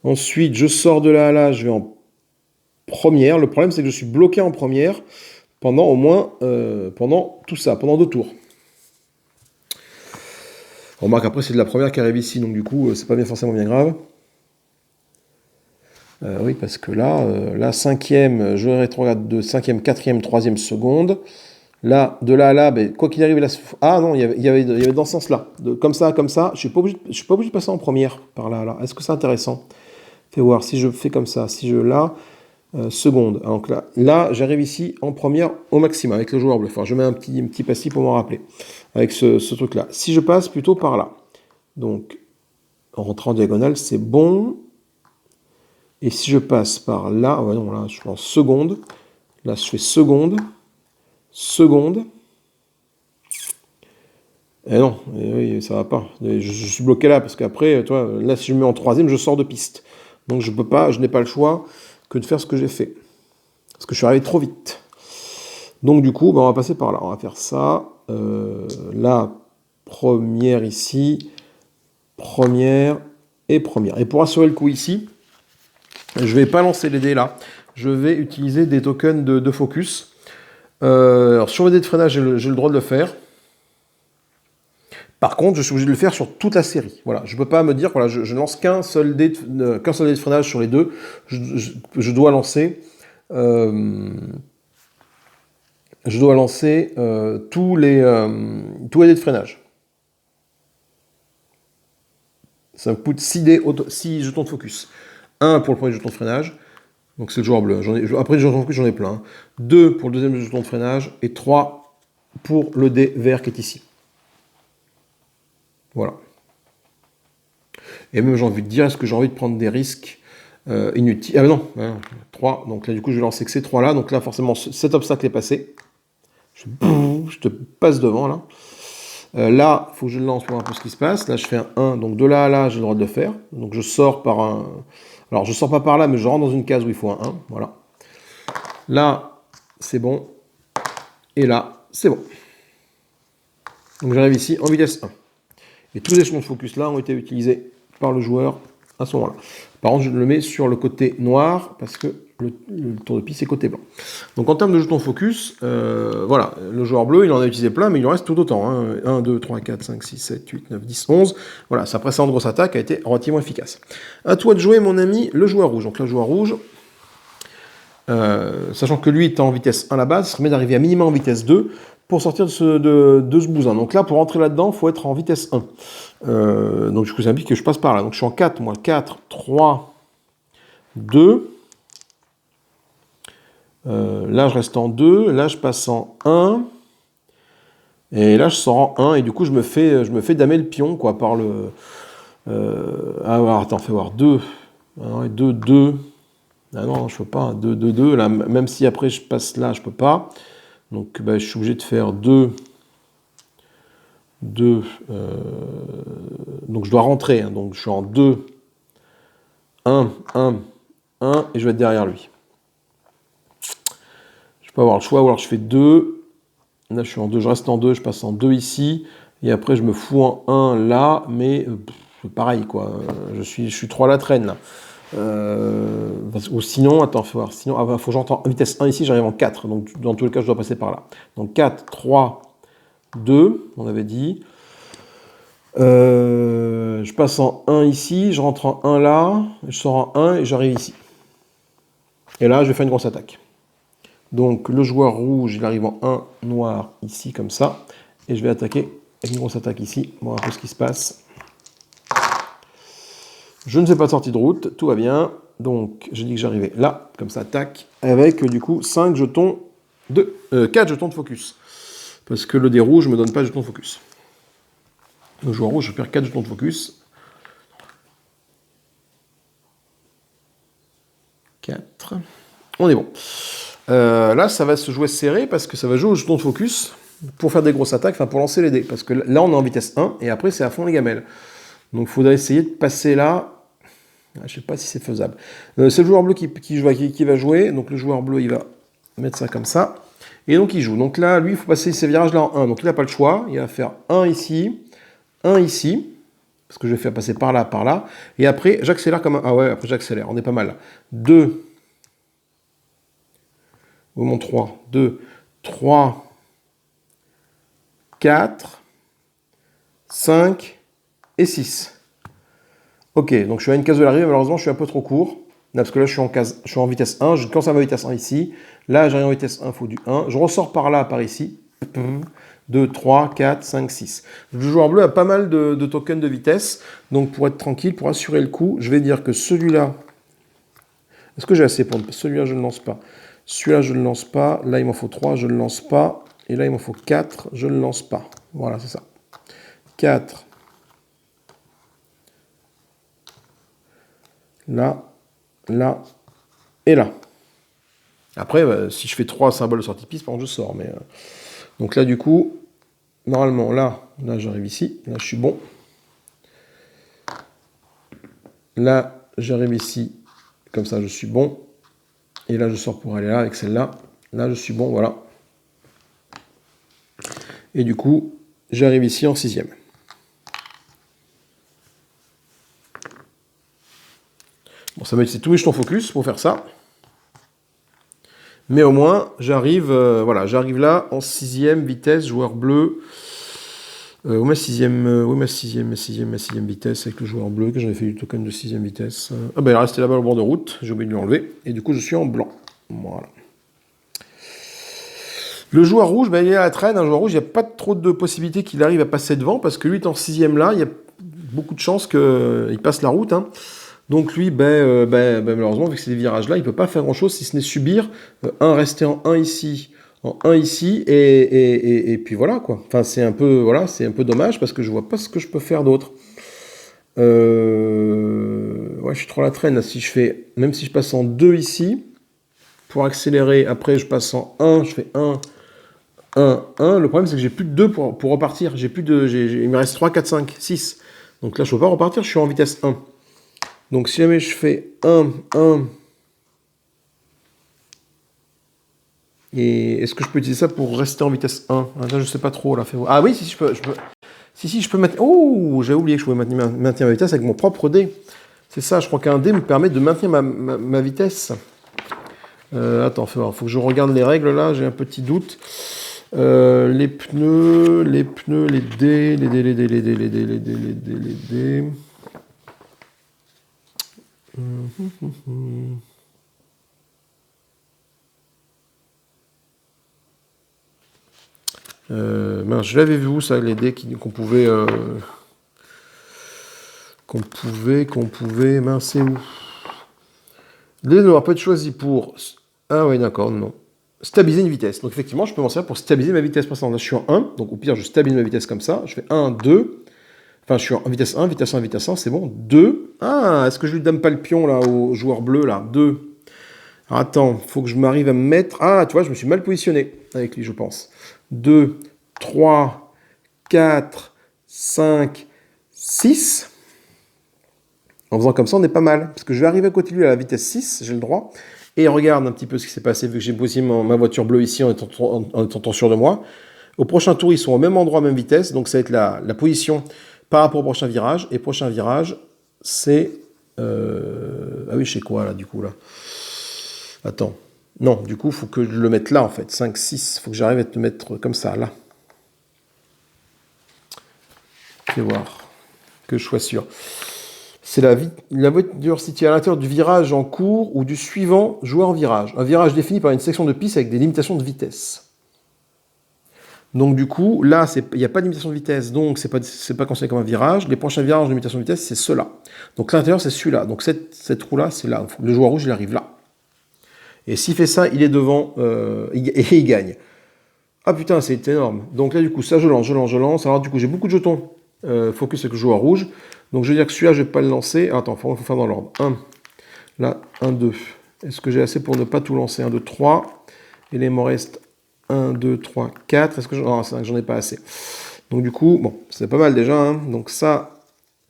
Ensuite, je sors de là à là, je vais en première. Le problème, c'est que je suis bloqué en première pendant au moins, pendant tout ça, pendant 2 tours. On remarque après c'est de la première qui arrive ici, donc du coup c'est pas bien forcément bien grave. Oui, parce que là, la cinquième, je rétrograde de cinquième, quatrième, troisième seconde. Là, de là à là, ben, quoi qu'il arrive, là, ah non, il y avait dans ce sens-là, comme ça, je suis pas obligé de passer en première par là, là. Est-ce que c'est intéressant? Fais voir, si je fais comme ça, si je là, seconde. Donc là, j'arrive ici en première au maximum avec le joueur bleu. Enfin, je mets un petit passif pour m'en rappeler avec ce truc-là. Si je passe plutôt par là, donc en rentrant en diagonale, c'est bon. Et si je passe par là, ouais, non, là, je suis en seconde. Là, je fais seconde. Et non, oui, ça va pas. Je suis bloqué là, parce qu'après, toi, là, si je me mets en troisième, je sors de piste. Donc je n'ai pas le choix que de faire ce que j'ai fait. Parce que je suis arrivé trop vite. Donc du coup, ben, on va passer par là. On va faire ça. La première ici, première et première. Et pour assurer le coup ici, je ne vais pas lancer les dés là. Je vais utiliser des tokens de focus. Alors sur les dés de freinage, j'ai le droit de le faire. Par contre, je suis obligé de le faire sur toute la série. Voilà, je ne peux pas me dire, voilà, je ne lance qu'un seul dé de freinage sur les deux. Je dois lancer, tous les dés de freinage. Ça me coûte 6 jetons de focus. 1 pour le premier jeton de freinage, donc c'est le joueur bleu. Après, les jetons de focus, j'en ai plein. 2 pour le deuxième jeton de freinage et 3 pour le dé vert qui est ici. Voilà. Et même j'ai envie de dire, est-ce que j'ai envie de prendre des risques inutiles? Ah mais non, 3. Donc là du coup je vais lancer que ces 3 là. Donc là forcément cet obstacle est passé. Je te passe devant là. Là, il faut que je le lance pour voir un peu ce qui se passe. Là je fais un 1. Donc de là à là j'ai le droit de le faire. Donc je sors par un... Alors je sors pas par là mais je rentre dans une case où il faut un 1. Voilà. Là c'est bon. Et là c'est bon. Donc j'arrive ici en vitesse 1. Et tous les échelons de focus là ont été utilisés par le joueur à ce moment-là. Par contre, je le mets sur le côté noir parce que le tour de piste est côté blanc. Donc en termes de jetons focus, voilà, le joueur bleu, il en a utilisé plein, mais il en reste tout autant. 1, 2, 3, 4, 5, 6, 7, 8, 9, 10, 11. Voilà, sa précédente grosse attaque a été relativement efficace. À toi de jouer, mon ami, le joueur rouge. Donc le joueur rouge, sachant que lui est en vitesse 1 à la base, ça permet d'arriver à minimum en vitesse 2 pour sortir de ce bousin. Donc là, pour rentrer là-dedans, il faut être en vitesse 1. Donc du coup, ça implique que je passe par là. Donc je suis en 4, moi. 4, 3, 2. Là, je reste en 2. Là, je passe en 1. Et là, je sors en 1. Et du coup, je me fais damer le pion, quoi, par le... alors, attends, fais voir. 2. 2, 2. Ah non, je peux pas. 2, 2, 2. Là, même si après, je passe là, je peux pas. Donc, bah, je suis obligé de faire 2... donc je dois rentrer, hein, donc je suis en 2, 1, 1, 1, et je vais être derrière lui. Je peux avoir le choix, ou alors je fais 2, là je suis en 2, je reste en 2, je passe en 2 ici, et après je me fous en 1 là, mais pareil quoi, je suis trop à la traîne là. Ou sinon, attends, faut voir, sinon, faut que j'entre en vitesse 1 ici, j'arrive en 4, donc dans tous les cas je dois passer par là. Donc 4, 3, 2, on avait dit. Je passe en 1 ici, je rentre en 1 là, je sors en 1 et j'arrive ici. Et là, je vais faire une grosse attaque. Donc le joueur rouge, il arrive en 1 noir ici, comme ça. Et je vais attaquer avec une grosse attaque ici. Bon, un peu ce qui se passe. Je ne fais pas de sortie de route, tout va bien. Donc j'ai dit que j'arrivais là, comme ça, tac, avec du coup 4 jetons de focus. Parce que le dé rouge ne me donne pas de jetons de focus. Le joueur rouge, je perds 4 jetons de focus. 4. On est bon. Là, ça va se jouer serré parce que ça va jouer au jeton de focus pour faire des grosses attaques, enfin pour lancer les dés. Parce que là, on est en vitesse 1 et après, c'est à fond les gamelles. Donc, il faudrait essayer de passer là. Je ne sais pas si c'est faisable. C'est le joueur bleu qui va jouer. Donc, le joueur bleu, il va mettre ça comme ça. Et donc, il joue. Donc là, lui, il faut passer ces virages-là en 1. Donc, il n'a pas le choix. Il va faire 1 ici, 1 ici. Parce que je vais faire passer par là, par là. Et après, j'accélère comme un... Ah ouais, après j'accélère. On est pas mal là. 2. Mon 3. 2, 3, 4, 5 et 6. Ok, donc je suis à une case de l'arrivée, malheureusement je suis un peu trop court. Là, parce que là je suis en vitesse 1, je commence à ma vitesse 1 ici. Là j'arrive en vitesse 1, il faut du 1. Je ressors par là, par ici. 2, 3, 4, 5, 6. Le joueur bleu a pas mal de tokens de vitesse. Donc pour être tranquille, pour assurer le coup, je vais dire que celui-là... Est-ce que j'ai assez pour... Celui-là, je ne le lance pas. Celui-là, je ne le lance pas. Là, il m'en faut 3, je ne le lance pas. Et là, il m'en faut 4, je ne le lance pas. Voilà, c'est ça. 4. Là, là et là. Après, si je fais 3 symboles de sortie piste, par contre, je sors. Mais, donc là, du coup, normalement, là j'arrive ici. Là, je suis bon. Là, j'arrive ici. Comme ça, je suis bon. Et là, je sors pour aller là avec celle-là. Là, je suis bon, voilà. Et du coup, j'arrive ici en 6e. Bon, ça m'a utilisé tous mes jetons focus pour faire ça. Mais au moins, j'arrive voilà, j'arrive là en 6e vitesse, joueur bleu. Ma 6e vitesse avec le joueur bleu, que j'avais fait du token de 6e vitesse. Ah ben, il est resté là-bas au bord de route, j'ai oublié de lui enlever. Et du coup, je suis en blanc. Voilà. Le joueur rouge, ben, il est à la traîne. Un joueur rouge, il n'y a pas trop de possibilités qu'il arrive à passer devant, parce que lui est en 6e là, il y a beaucoup de chances qu'il passe la route. Hein. Donc lui, malheureusement, vu que c'est des virages là, il ne peut pas faire grand-chose si ce n'est subir rester en 1 ici, en 1 ici, et puis voilà quoi. Enfin, c'est un peu dommage parce que je vois pas ce que je peux faire d'autre. Ouais, je suis trop à la traîne. Là. Si je fais, même si je passe en 2 ici, pour accélérer, après je passe en 1, je fais 1, 1, 1. Le problème, c'est que j'ai plus de 2 pour repartir. Il me reste 3, 4, 5, 6. Donc là, je ne peux pas repartir, je suis en vitesse 1. Donc si jamais je fais 1, 1, et est-ce que je peux utiliser ça pour rester en vitesse 1? Là, je ne sais pas trop. Là. Ah oui, si je peux. Si, je peux maintenir. Oh, j'ai oublié que je pouvais maintenir ma vitesse avec mon propre dé. C'est ça, je crois qu'un dé me permet de maintenir ma vitesse. Attends, faut que je regarde les règles là, j'ai un petit doute. Les pneus, les dés, les dés. Je l'avais vu où ça, les dés qu'on pouvait... Mince, c'est où? Les dés doivent pas être choisis pour... Ah oui, d'accord, non. Stabiliser une vitesse. Donc effectivement, je peux m'en servir pour stabiliser ma vitesse précédente. Là, je suis en 1, donc au pire, je stabilise ma vitesse comme ça. Je fais 1, 2... Enfin, je suis en vitesse 1, vitesse 1, vitesse 1, c'est bon. 2. Ah, est-ce que je lui donne pas le pion, là, au joueur bleu, là? 2. Alors, attends, faut que je m'arrive à me mettre... Ah, tu vois, je me suis mal positionné avec lui, je pense. 2, 3, 4, 5, 6. En faisant comme ça, on est pas mal. Parce que je vais arriver à côté de lui à la vitesse 6, j'ai le droit. Et regarde un petit peu ce qui s'est passé, vu que j'ai posé ma voiture bleue ici en étant sûr de moi. Au prochain tour, ils sont au même endroit, même vitesse. Donc, ça va être la position par rapport au prochain virage. Et prochain virage, c'est... Ah oui, je sais quoi, là, du coup, là. Attends. Non, du coup, il faut que je le mette là, en fait. 5, 6. Il faut que j'arrive à te mettre comme ça, là. Fais voir. Que je sois sûr. C'est la voiture située à l'intérieur du virage en cours ou du suivant joué en virage. Un virage défini par une section de piste avec des limitations de vitesse. Donc du coup, là, il n'y a pas de limitation de vitesse, donc c'est pas considéré comme un virage. Les prochains virages de limitation de vitesse, c'est ceux-là. Donc l'intérieur, c'est celui-là. Donc cette roue-là, c'est là. Le joueur rouge, il arrive là. Et s'il fait ça, il est devant et il gagne. Ah putain, c'est énorme. Donc là, du coup, ça, je lance. Alors du coup, j'ai beaucoup de jetons focus avec le joueur rouge. Donc je veux dire que celui-là, je ne vais pas le lancer. Attends, il faut faire dans l'ordre. 1, là, 1, 2. Est-ce que j'ai assez pour ne pas tout lancer? 1, 2, 3. Et là, il m'en reste 1, 2, 3, 4. Est-ce que j'en ai pas assez? Donc du coup, bon, c'est pas mal déjà. Hein. Donc ça,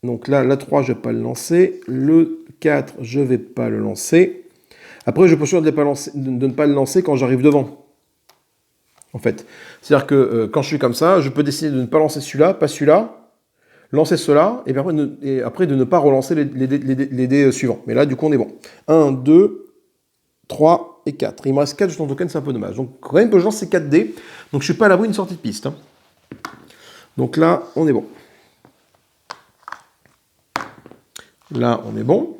donc là, la 3, je ne vais pas le lancer. Le 4, je ne vais pas le lancer. Après, je peux choisir de ne pas le lancer quand j'arrive devant. En fait. C'est-à-dire que quand je suis comme ça, je peux décider de ne pas lancer celui-là, pas celui-là, lancer cela, et après de ne pas relancer les dés suivants. Mais là, du coup, on est bon. 1, 2, 3, et 4. Il me reste 4 jetons token, c'est un peu dommage. Donc quand même que je lance ces 4 dés. Donc je suis pas à l'abri d'une sortie de piste. Hein. Donc là, on est bon. Là, on est bon.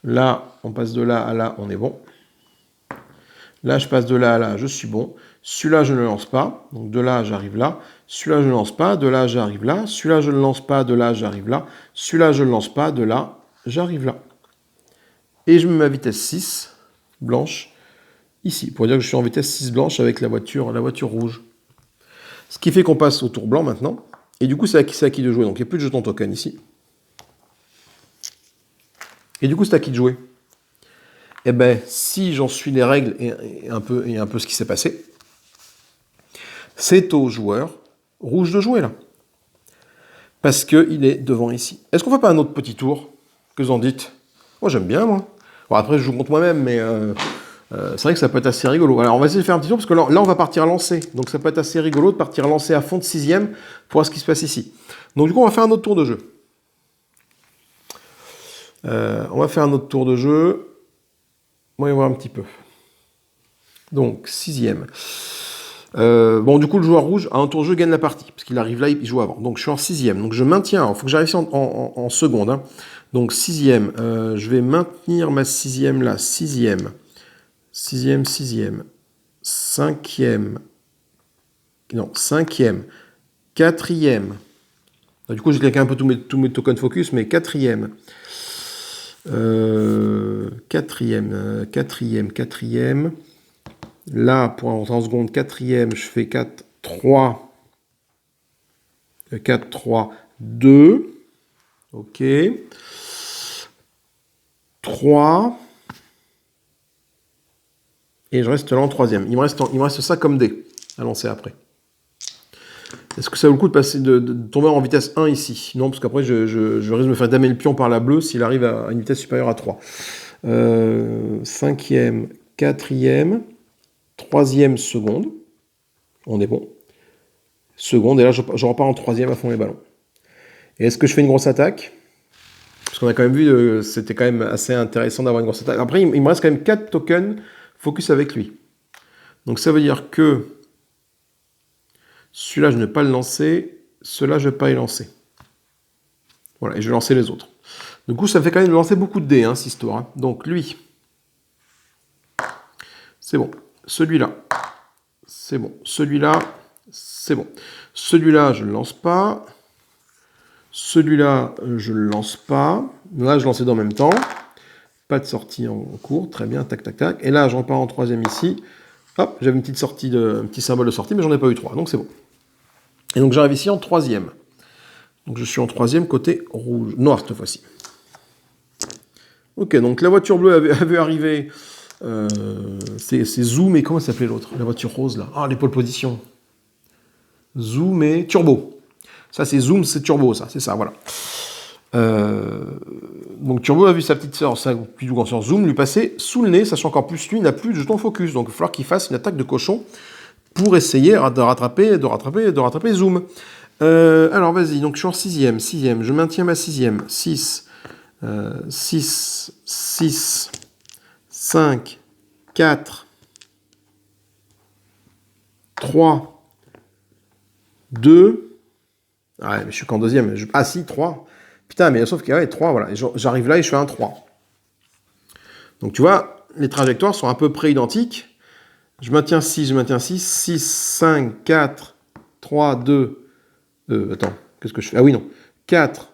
Là, on passe de là à là, on est bon. Là, je passe de là à là, je suis bon. Celui-là, je ne le lance pas. Donc de là, j'arrive là. Celui-là, je ne le lance pas. De là, j'arrive là. Celui-là, je ne le lance pas. De là, j'arrive là. Celui-là, je ne le lance pas. De là, j'arrive là. Et je mets ma vitesse 6, blanche, ici. Pour dire que je suis en vitesse 6 blanche avec la voiture rouge. Ce qui fait qu'on passe au tour blanc maintenant. Et du coup, c'est à qui de jouer. Donc il n'y a plus de jetons token ici. Et du coup, c'est à qui de jouer. Eh bien, si j'en suis les règles et un peu ce qui s'est passé, c'est au joueur rouge de jouer là. Parce qu'il est devant ici. Est-ce qu'on ne fait pas un autre petit tour? Que vous en dites? Moi, j'aime bien, moi. Bon, après, je joue contre moi-même, mais c'est vrai que ça peut être assez rigolo. Alors, on va essayer de faire un petit tour, parce que là, on va partir lancer. Donc, ça peut être assez rigolo de partir lancer à fond de 6e pour voir ce qui se passe ici. Donc, du coup, on va faire un autre tour de jeu. On va faire un autre tour de jeu. On va y voir un petit peu. Donc, 6e. Bon, du coup, le joueur rouge, à un tour de jeu, gagne la partie. Parce qu'il arrive là, il joue avant. Donc, je suis en 6e. Donc, je maintiens. Il faut que j'arrive ici en seconde. Hein. Donc, 6e. Je vais maintenir ma 6e là. 6e. 6e, 6e. 5e. Non, 5e. 4e. Du coup, j'ai cliqué un peu tous mes tokens focus, mais 4e. 4e, 4e, 4e. Là, pour entrer en seconde, 4e, je fais 4, 3. 4, 3, 2. Ok. 3. Et je reste là en 3e. Il me reste ça comme dé à lancer après. Est-ce que ça vaut le coup de tomber en vitesse 1 ici? Non, parce qu'après, je risque de me faire damer le pion par la bleue s'il arrive à une vitesse supérieure à 3. 5e, 4e, 3e, seconde. On est bon. Seconde, et là, je repars en 3e à fond les ballons. Et est-ce que je fais une grosse attaque? Parce qu'on a quand même vu, c'était quand même assez intéressant d'avoir une grosse attaque. Après, il me reste quand même 4 tokens focus avec lui. Donc ça veut dire que celui-là, je ne vais pas le lancer. Celui-là, je ne vais pas y lancer. Voilà, et je vais lancer les autres. Du coup, ça me fait quand même lancer beaucoup de dés, hein, cette histoire. Hein. Donc, lui, c'est bon. Celui-là, c'est bon. Celui-là, c'est bon. Celui-là, je ne le lance pas. Celui-là, je ne le lance pas. Là, je lance les deux en même temps. Pas de sortie en cours. Très bien, tac, tac, tac. Et là, je repars en 3e ici. Hop, j'avais une petite sortie, un petit symbole de sortie, mais j'en ai pas eu 3, donc c'est bon. Et donc j'arrive ici en 3e. Donc je suis en 3e côté rouge, noir cette fois-ci. Ok, donc la voiture bleue avait arrivé. C'est Zoom et comment s'appelait l'autre? La voiture rose là. Ah, les pole positions. Zoom et Turbo. Ça c'est Zoom, c'est Turbo, ça, c'est ça, voilà. Donc Turbo a vu sa petite sœur, sa plus douce conscience Zoom, lui passer sous le nez, sachant qu'en plus lui n'a plus de jeton focus. Donc il va falloir qu'il fasse une attaque de cochon pour essayer de rattraper Zoom. Alors vas-y, donc je suis en 6e, je maintiens ma 6e. 6, 6, 6, 5, 4, 3, 2. Ah ouais, mais je suis qu'en 2e. Ah si, 3. Putain, mais sauf qu'il y a 3, voilà. J'arrive là et je fais un 3. Donc tu vois, les trajectoires sont à peu près identiques. Je maintiens 6, 6, 5, 4, 3, 2. Attends, qu'est-ce que je fais? Ah oui, non. 4,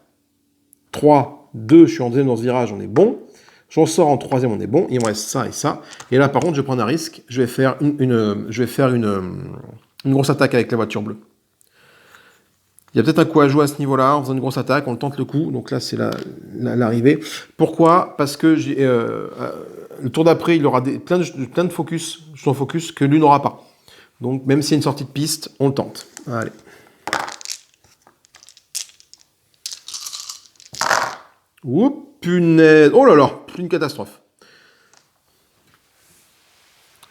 3, 2, je suis en 2e dans ce virage, on est bon. J'en sors en 3e, on est bon. Il me reste ça et ça. Et là, par contre, je vais prendre un risque. Je vais faire une grosse attaque avec la voiture bleue. Il y a peut-être un coup à jouer à ce niveau-là, en faisant une grosse attaque, on tente le coup. Donc là, c'est l'arrivée. Pourquoi? Parce que le tour d'après, il aura plein de focus que lui n'aura pas. Donc même s'il y a une sortie de piste, on le tente. Allez. Oups, punaise. Oh là là, une catastrophe.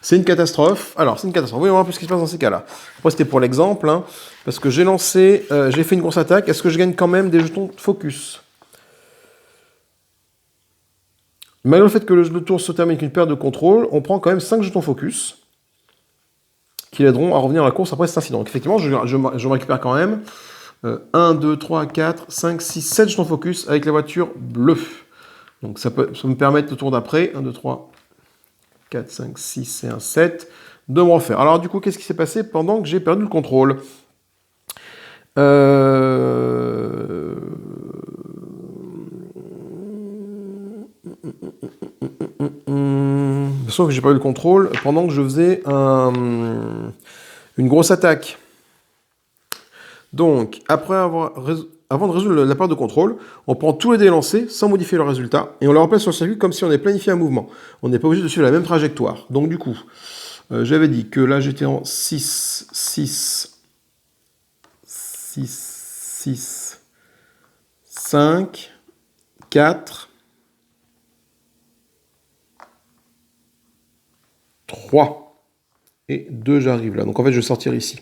C'est une catastrophe. Alors, c'est une catastrophe. Voyons voir un peu ce qui se passe dans ces cas-là. Après, c'était pour l'exemple, hein, parce que j'ai fait une grosse attaque. Est-ce que je gagne quand même des jetons de focus? Malgré le fait que le tour se termine avec une paire de contrôle, on prend quand même 5 jetons focus qui l'aideront à revenir à la course après cet incident. Donc effectivement, je me récupère quand même 1, 2, 3, 4, 5, 6, 7 jetons focus avec la voiture bleue. Donc ça me permettre le tour d'après, 1, 2, 3, 4, 5, 6 et 1, 7, de me refaire. Alors du coup, qu'est-ce qui s'est passé pendant que j'ai perdu le contrôle? Sauf que j'ai pas eu le contrôle pendant que je faisais une grosse attaque. Donc, avant de résoudre la part de contrôle, on prend tous les dés lancés sans modifier le résultat et on les replace sur le circuit comme si on avait planifié un mouvement. On n'est pas obligé de suivre la même trajectoire. Donc du coup, j'avais dit que là j'étais en 6, 6, 6, 6, 5, 4, 3 et 2, j'arrive là. Donc en fait, je vais sortir ici.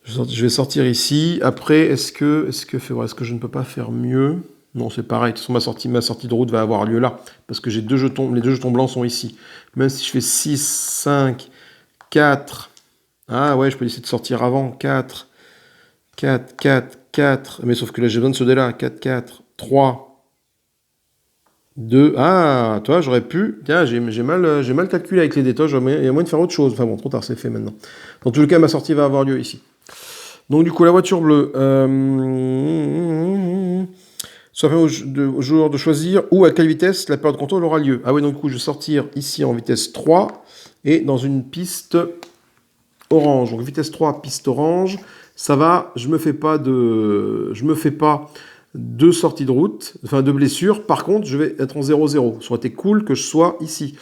Je vais sortir ici. Après, est-ce que je ne peux pas faire mieux? Non, c'est pareil. De toute façon, ma sortie de route va avoir lieu là. Parce que j'ai les deux jetons blancs sont ici. Même si je fais 6, 5, 4. Ah ouais, je peux essayer de sortir avant. 4, 4, 4, 4. Mais sauf que là, j'ai besoin de ce dé-là. 4, 4, 3, 2. Ah, toi, j'aurais pu. Tiens, j'ai mal calculé avec les dés. Toi, il y a moyen de faire autre chose. Enfin bon, trop tard, c'est fait maintenant. Dans tous les cas, ma sortie va avoir lieu ici. Donc du coup, la voiture bleue, ça permet au joueur de choisir où, à quelle vitesse la période de contrôle aura lieu. Ah oui, donc du coup, je vais sortir ici en vitesse 3 et dans une piste orange. Donc vitesse 3, piste orange, ça va, je me fais pas de sortie de route, enfin de blessure. Par contre, je vais être en 0-0. Ça aurait été cool que je sois ici.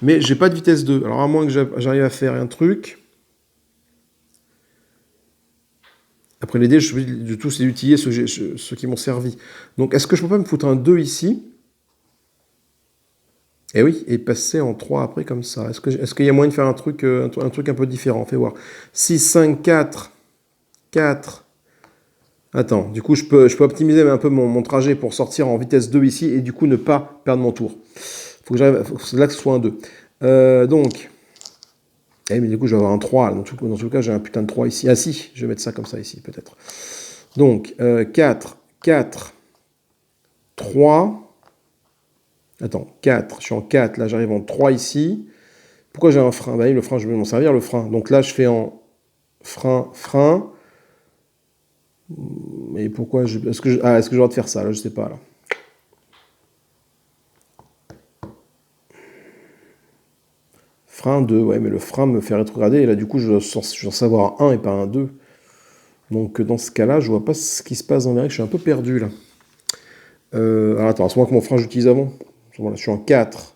Mais j'ai pas de vitesse 2. Alors à moins que j'arrive à faire un truc... Après les dés, je vais de tous les utiliser, ceux qui m'ont servi. Donc, est-ce que je peux pas me foutre un 2 ici? Eh oui, et passer en 3 après comme ça. Est-ce qu'il y a moyen de faire un truc un peu différent? Fais voir. 6, 5, 4, 4. Attends, du coup, je peux optimiser un peu mon trajet pour sortir en vitesse 2 ici et du coup ne pas perdre mon tour. Faut que là que ce soit un 2. Donc... Eh, mais du coup, je vais avoir un 3. Dans tout le cas, j'ai un putain de 3 ici. Ah si, je vais mettre ça comme ça ici, peut-être. Donc, 4, 4, 3. Attends, 4. Je suis en 4. Là, j'arrive en 3 ici. Pourquoi j'ai un frein? Bah oui, le frein, je vais m'en servir, le frein. Donc là, je fais en frein. Mais pourquoi est-ce que j'ai le droit de faire ça? Là, je sais pas, là. Frein 2, ouais, mais le frein me fait rétrograder, et là, du coup, je dois savoir un 1 et pas un 2. Donc, dans ce cas-là, je vois pas ce qui se passe dans les règles, je suis un peu perdu, là. Alors, attends, à ce moment que mon frein, j'utilise avant. Je suis en 4.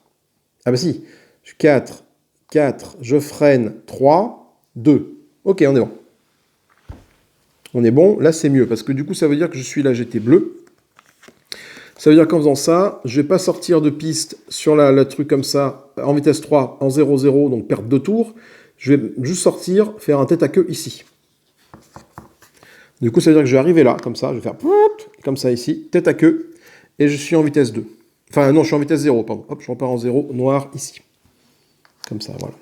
Ah bah si, je suis 4, 4, je freine, 3, 2. Ok, on est bon. On est bon, là, c'est mieux, parce que du coup, ça veut dire que je suis là, j'étais bleu. Ça veut dire qu'en faisant ça, je vais pas sortir de piste sur le truc comme ça, en vitesse 3, en 0-0, donc perdre 2 tours. Je vais juste sortir, faire un tête à queue ici. Du coup, ça veut dire que je vais arriver là, comme ça, je vais faire comme ça ici, tête à queue, et je suis en vitesse 2. Enfin, non, je suis en vitesse 0, pardon. Hop, je repars en 0, noir, ici. Comme ça, voilà.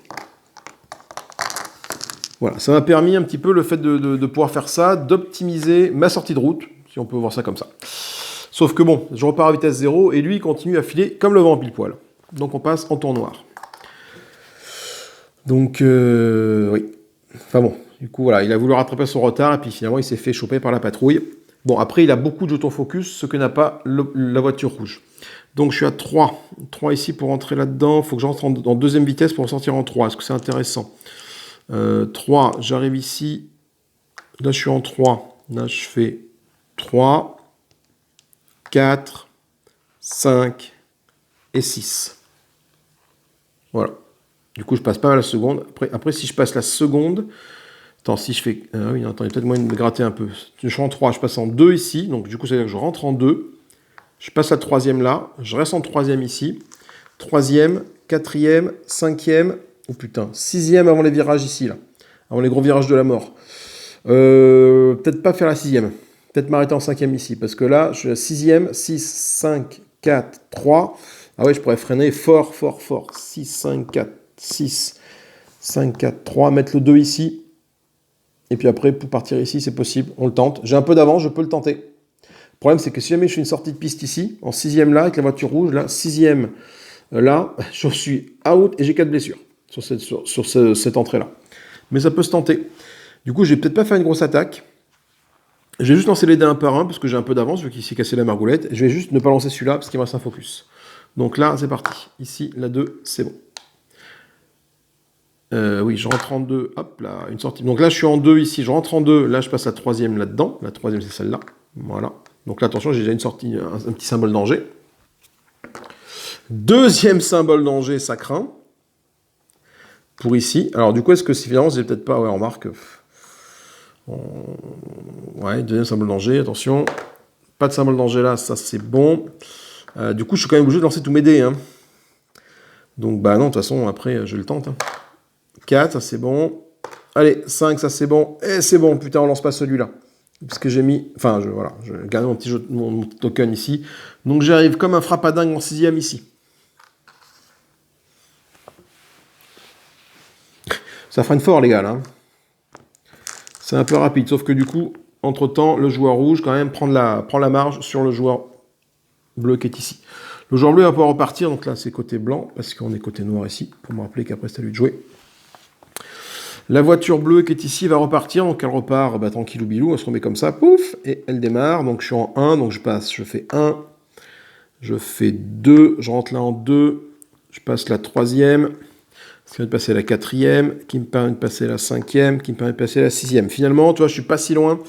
Voilà, ça m'a permis un petit peu le fait de pouvoir faire ça, d'optimiser ma sortie de route, si on peut voir ça comme ça. Sauf que bon, je repars à vitesse 0 et lui il continue à filer comme le vent pile poil. Donc on passe en tour noir. Donc oui. Enfin bon, du coup voilà, il a voulu rattraper son retard et puis finalement il s'est fait choper par la patrouille. Bon, après il a beaucoup de jetons focus, ce que n'a pas la voiture rouge. Donc je suis à 3. 3 ici pour rentrer là-dedans. Il faut que je rentre en deuxième vitesse pour sortir en 3. Est-ce que c'est intéressant? 3, j'arrive ici. Là je suis en 3. Là je fais 3. 4, 5 et 6. Voilà. Du coup, je passe pas à la seconde. Après, si je passe la seconde... Attends, si je fais... oui, attends, il y a peut-être moyen de me gratter un peu. Je suis en 3, je passe en 2 ici. Donc, du coup, ça veut dire que je rentre en 2. Je passe la troisième là. Je reste en troisième ici. Troisième, quatrième, cinquième... Oh putain, sixième avant les virages ici, là. Avant les gros virages de la mort. Peut-être pas faire la sixième. Peut-être m'arrêter en cinquième ici, parce que là, je suis à 6e, 6, 5, 4, 3. Ah ouais, je pourrais freiner fort, fort, fort. 6, 5, 4, 6, 5, 4, 3. Mettre le 2 ici. Et puis après, pour partir ici, c'est possible. On le tente. J'ai un peu d'avance, je peux le tenter. Le problème, c'est que si jamais je fais une sortie de piste ici, en 6e là, avec la voiture rouge, là, 6e là, je suis out et j'ai 4 blessures sur cette entrée-là. Mais ça peut se tenter. Du coup, je vais peut-être pas faire une grosse attaque. Je vais juste lancer les dés un par un, parce que j'ai un peu d'avance, vu qu'il s'est cassé la margoulette. Je vais juste ne pas lancer celui-là, parce qu'il me reste un focus. Donc là, c'est parti. Ici, la 2, c'est bon. Oui, je rentre en 2. Hop là, une sortie. Donc là, je suis en 2 ici. Je rentre en 2. Là, je passe la 3e là-dedans. La 3e, c'est celle-là. Voilà. Donc là, attention, j'ai déjà une sortie, un petit symbole danger. 2e symbole danger, ça craint. Pour ici. Alors, du coup, est-ce que si finalement, j'ai peut-être pas... Ouais, on remarque... Ouais, 2e symbole danger, attention. Pas de symbole danger là, ça c'est bon. Du coup, je suis quand même obligé de lancer tous mes dés. Hein. Donc, bah non, de toute façon, après, je le tente. Hein. 4, ça c'est bon. Allez, 5, ça c'est bon. Et c'est bon, putain, on lance pas celui-là. Parce que j'ai mis... Enfin, voilà, je garde mon petit token ici. Donc, j'arrive comme un frappadingue en 6e ici. Ça freine fort, les gars, là. Hein. C'est un peu rapide, sauf que du coup, entre-temps, le joueur rouge, quand même, prend la marge sur le joueur bleu qui est ici. Le joueur bleu va pouvoir repartir, donc là, c'est côté blanc, parce qu'on est côté noir ici, pour me rappeler qu'après, c'est à lui de jouer. La voiture bleue qui est ici va repartir, donc elle repart tranquillou bilou, elle se remet comme ça, pouf, et elle démarre, donc je suis en 1, donc je fais 1, je fais 2, je rentre là en 2, je passe la 3e, qui me permet de passer la 4e, qui me permet de passer la 5e, qui me permet de passer la 6e. Finalement, tu vois, je suis pas si loin.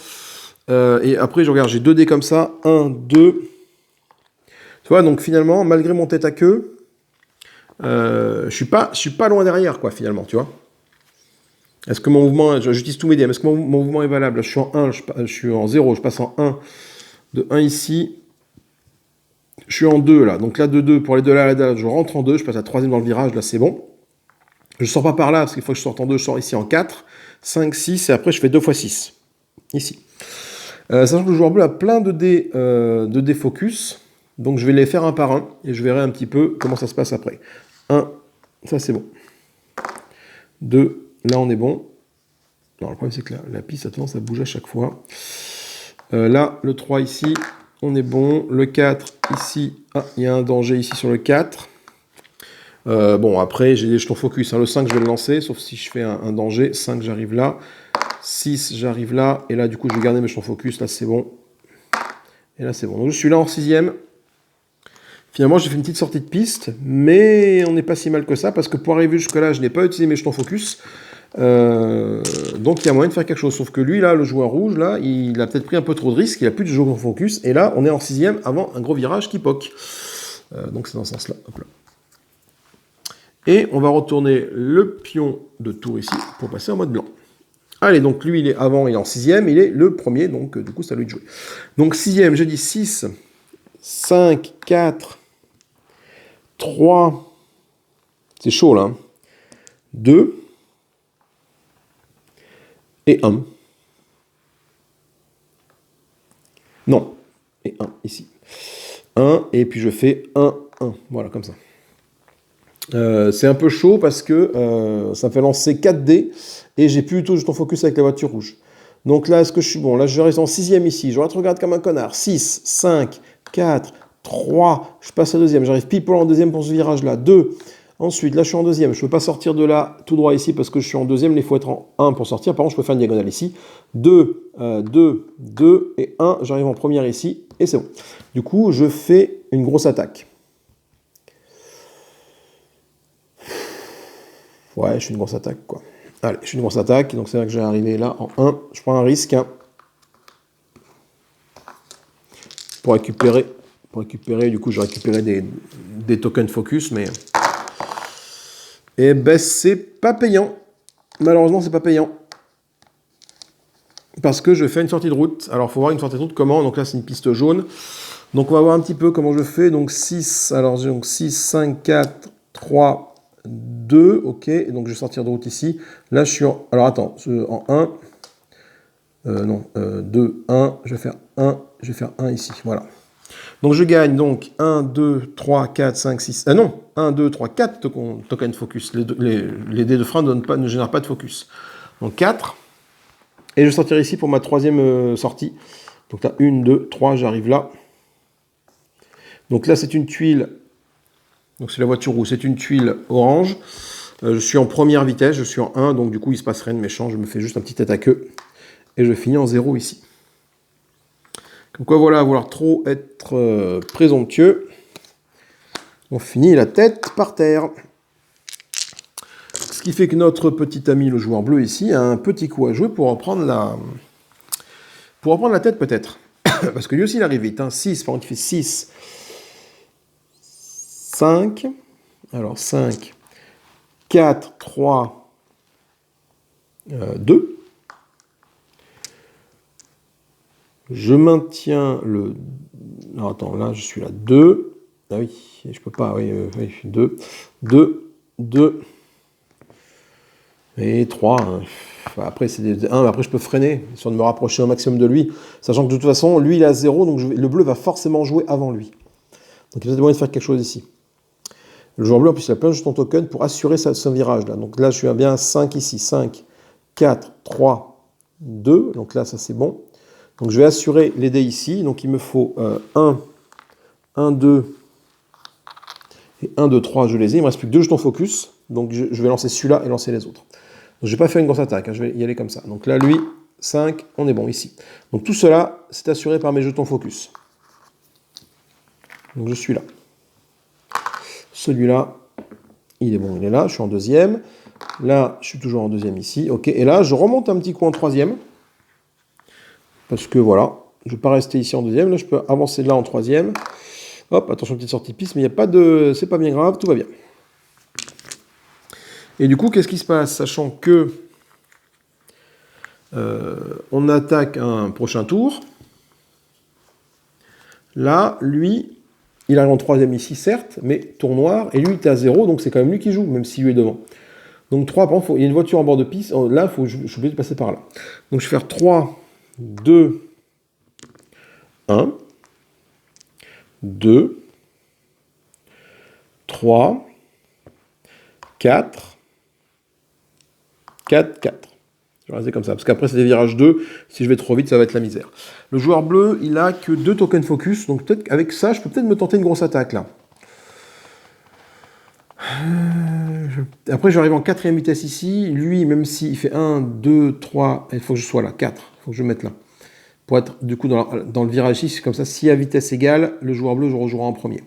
Et après, je regarde, j'ai 2 dés comme ça. 1, 2. Tu vois, donc finalement, malgré mon tête à queue, je suis pas loin derrière, quoi, finalement, tu vois. Est-ce que mon mouvement, j'utilise tous mes dés, mais est-ce que mon mouvement est valable? Là, je suis en 1, je suis en 0, je passe en 1. De 1 ici. Je suis en 2, là. Donc là, de 2, pour aller de là à là, je rentre en 2, je passe à 3e dans le virage, là, c'est bon. Je ne sors pas par là, parce qu'il faut que je sorte en 2, je sors ici en 4, 5, 6, et après je fais 2 x 6, ici. Sachant que le joueur bleu a plein de dés focus, donc je vais les faire un par un, et je verrai un petit peu comment ça se passe après. 1, ça c'est bon. 2, là on est bon. Non, le problème c'est que la piste a tendance à bouger à chaque fois. Là, le 3 ici, on est bon. Le 4 ici, il y a un danger ici sur le 4. Bon, après, j'ai des jetons focus. Hein. Le 5, je vais le lancer, sauf si je fais un danger. 5, j'arrive là. 6, j'arrive là. Et là, du coup, je vais garder mes jetons focus. Là, c'est bon. Et là, c'est bon. Donc, je suis là en 6e. Finalement, j'ai fait une petite sortie de piste. Mais on n'est pas si mal que ça. Parce que pour arriver jusque-là, je n'ai pas utilisé mes jetons focus. Donc, il y a moyen de faire quelque chose. Sauf que lui, là, le joueur rouge, là, il a peut-être pris un peu trop de risques. Il n'a plus de jetons focus. Et là, on est en 6e avant un gros virage qui poque. Donc, c'est dans ce sens-là. Hop là. Et on va retourner le pion de tour ici pour passer en mode blanc. Allez, donc lui, il est avant, il est en 6e, il est le premier, donc du coup, c'est à lui de jouer. Donc 6e, j'ai dit 6, 5, 4, 3, c'est chaud là, hein. 2, et 1. Non, et 1, ici. 1, et puis je fais 1, 1, voilà, comme ça. C'est un peu chaud parce que ça me fait lancer 4 dés et j'ai plus du tout jeton focus avec la voiture rouge. Donc là, est-ce que je suis bon? Là, je reste en 6e ici. Je regarde comme un connard. 6, 5, 4, 3. Je passe à 2e. J'arrive pile poil en 2e pour ce virage-là. 2. Ensuite, là, je suis en 2e. Je ne peux pas sortir de là tout droit ici parce que je suis en 2e. Il faut être en 1 pour sortir. Par contre, je peux faire une diagonale ici. 2, 2, 2 et 1. J'arrive en première ici et c'est bon. Du coup, je fais une grosse attaque. Ouais, je suis une grosse attaque, quoi. Allez, je suis une grosse attaque, donc c'est là que je vais arriver là en 1. Je prends un risque hein, pour récupérer. Du coup, je vais récupérer des tokens focus, mais... Eh ben, c'est pas payant. Malheureusement, c'est pas payant. Parce que je fais une sortie de route. Alors, il faut voir une sortie de route comment. Donc là, c'est une piste jaune. Donc, on va voir un petit peu comment je fais. Donc, 6, alors j'ai donc 6, 5, 4, 3... 2, ok, et donc je vais sortir de route ici. Là, je suis en... Alors, attends, en 1. 2, 1, je vais faire 1 ici, voilà. Donc je gagne donc 1, 2, 3, 4, 5, 6... Ah non, 1, 2, 3, 4 tokens focus. Les dés de frein ne génèrent pas de focus. Donc 4. Et je vais sortir ici pour ma troisième sortie. Donc là, 1, 2, 3, j'arrive là. Donc là, c'est une tuile. Donc c'est la voiture rouge, c'est une tuile orange. Je suis en première vitesse, je suis en 1, donc du coup, il ne se passe rien de méchant. Je me fais juste un petit tête à queue. Et je finis en 0 ici. Comme quoi, voilà, à vouloir trop être présomptueux, on finit la tête par terre. Ce qui fait que notre petit ami, le joueur bleu ici, a un petit coup à jouer pour reprendre la tête peut-être. Parce que lui aussi, il arrive vite. Hein. 6, par contre, il fait 6, 5. Alors, 5, 4, 3, 2. Je maintiens le... Non, attends, là, je suis là. 2. Ah oui, je peux pas. Oui, 2. 2. 2. Et 3. Hein. Enfin, après, c'est des 1, mais après, je peux freiner, histoire de me rapprocher au maximum de lui. Sachant que de toute façon, lui, il a 0, donc le bleu va forcément jouer avant lui. Donc, il y a peut-être moyen de faire quelque chose ici. Le joueur bleu, en plus, il a plein de jetons token pour assurer son virage. Là. Donc là, je suis à bien 5 ici. 5, 4, 3, 2. Donc là, ça, c'est bon. Donc je vais assurer les dés ici. Donc il me faut 1, 1, 2 et 1, 2, 3. Je les ai. Il ne me reste plus que 2 jetons focus. Donc je vais lancer celui-là et lancer les autres. Donc je ne vais pas faire une grosse attaque. Hein, je vais y aller comme ça. Donc là, lui, 5. On est bon ici. Donc tout cela, c'est assuré par mes jetons focus. Donc je suis là. Celui-là, il est bon, il est là. Je suis en deuxième. Là, je suis toujours en deuxième ici. Ok. Et là, je remonte un petit coup en troisième. Parce que voilà, je ne vais pas rester ici en deuxième. Là, je peux avancer de là en troisième. Hop, attention, petite sortie piste, mais il n'y a pas de... C'est pas bien grave, tout va bien. Et du coup, qu'est-ce qui se passe? Sachant que on attaque un prochain tour. Là, lui, il arrive en troisième ici, certes, mais tour noir. Et lui, il est à 0, donc c'est quand même lui qui joue, même si lui est devant. Donc 3, par contre, il y a une voiture en bord de piste. Là, je suis obligé de passer par là. Donc je vais faire 3, 2, 1, 2, 3, 4, 4, 4. Je vais rester comme ça, parce qu'après c'est des virages 2, si je vais trop vite, ça va être la misère. Le joueur bleu, il a que 2 tokens focus, donc peut-être avec ça, je peux peut-être me tenter une grosse attaque, là. Après, j'arrive en 4ème vitesse ici. Lui, même s'il fait 1, 2, 3, il faut que je sois là, 4. Il faut que je me mette là. Pour être, du coup, dans le virage ici, c'est comme ça, si à vitesse égale, le joueur bleu, je rejouerai en premier.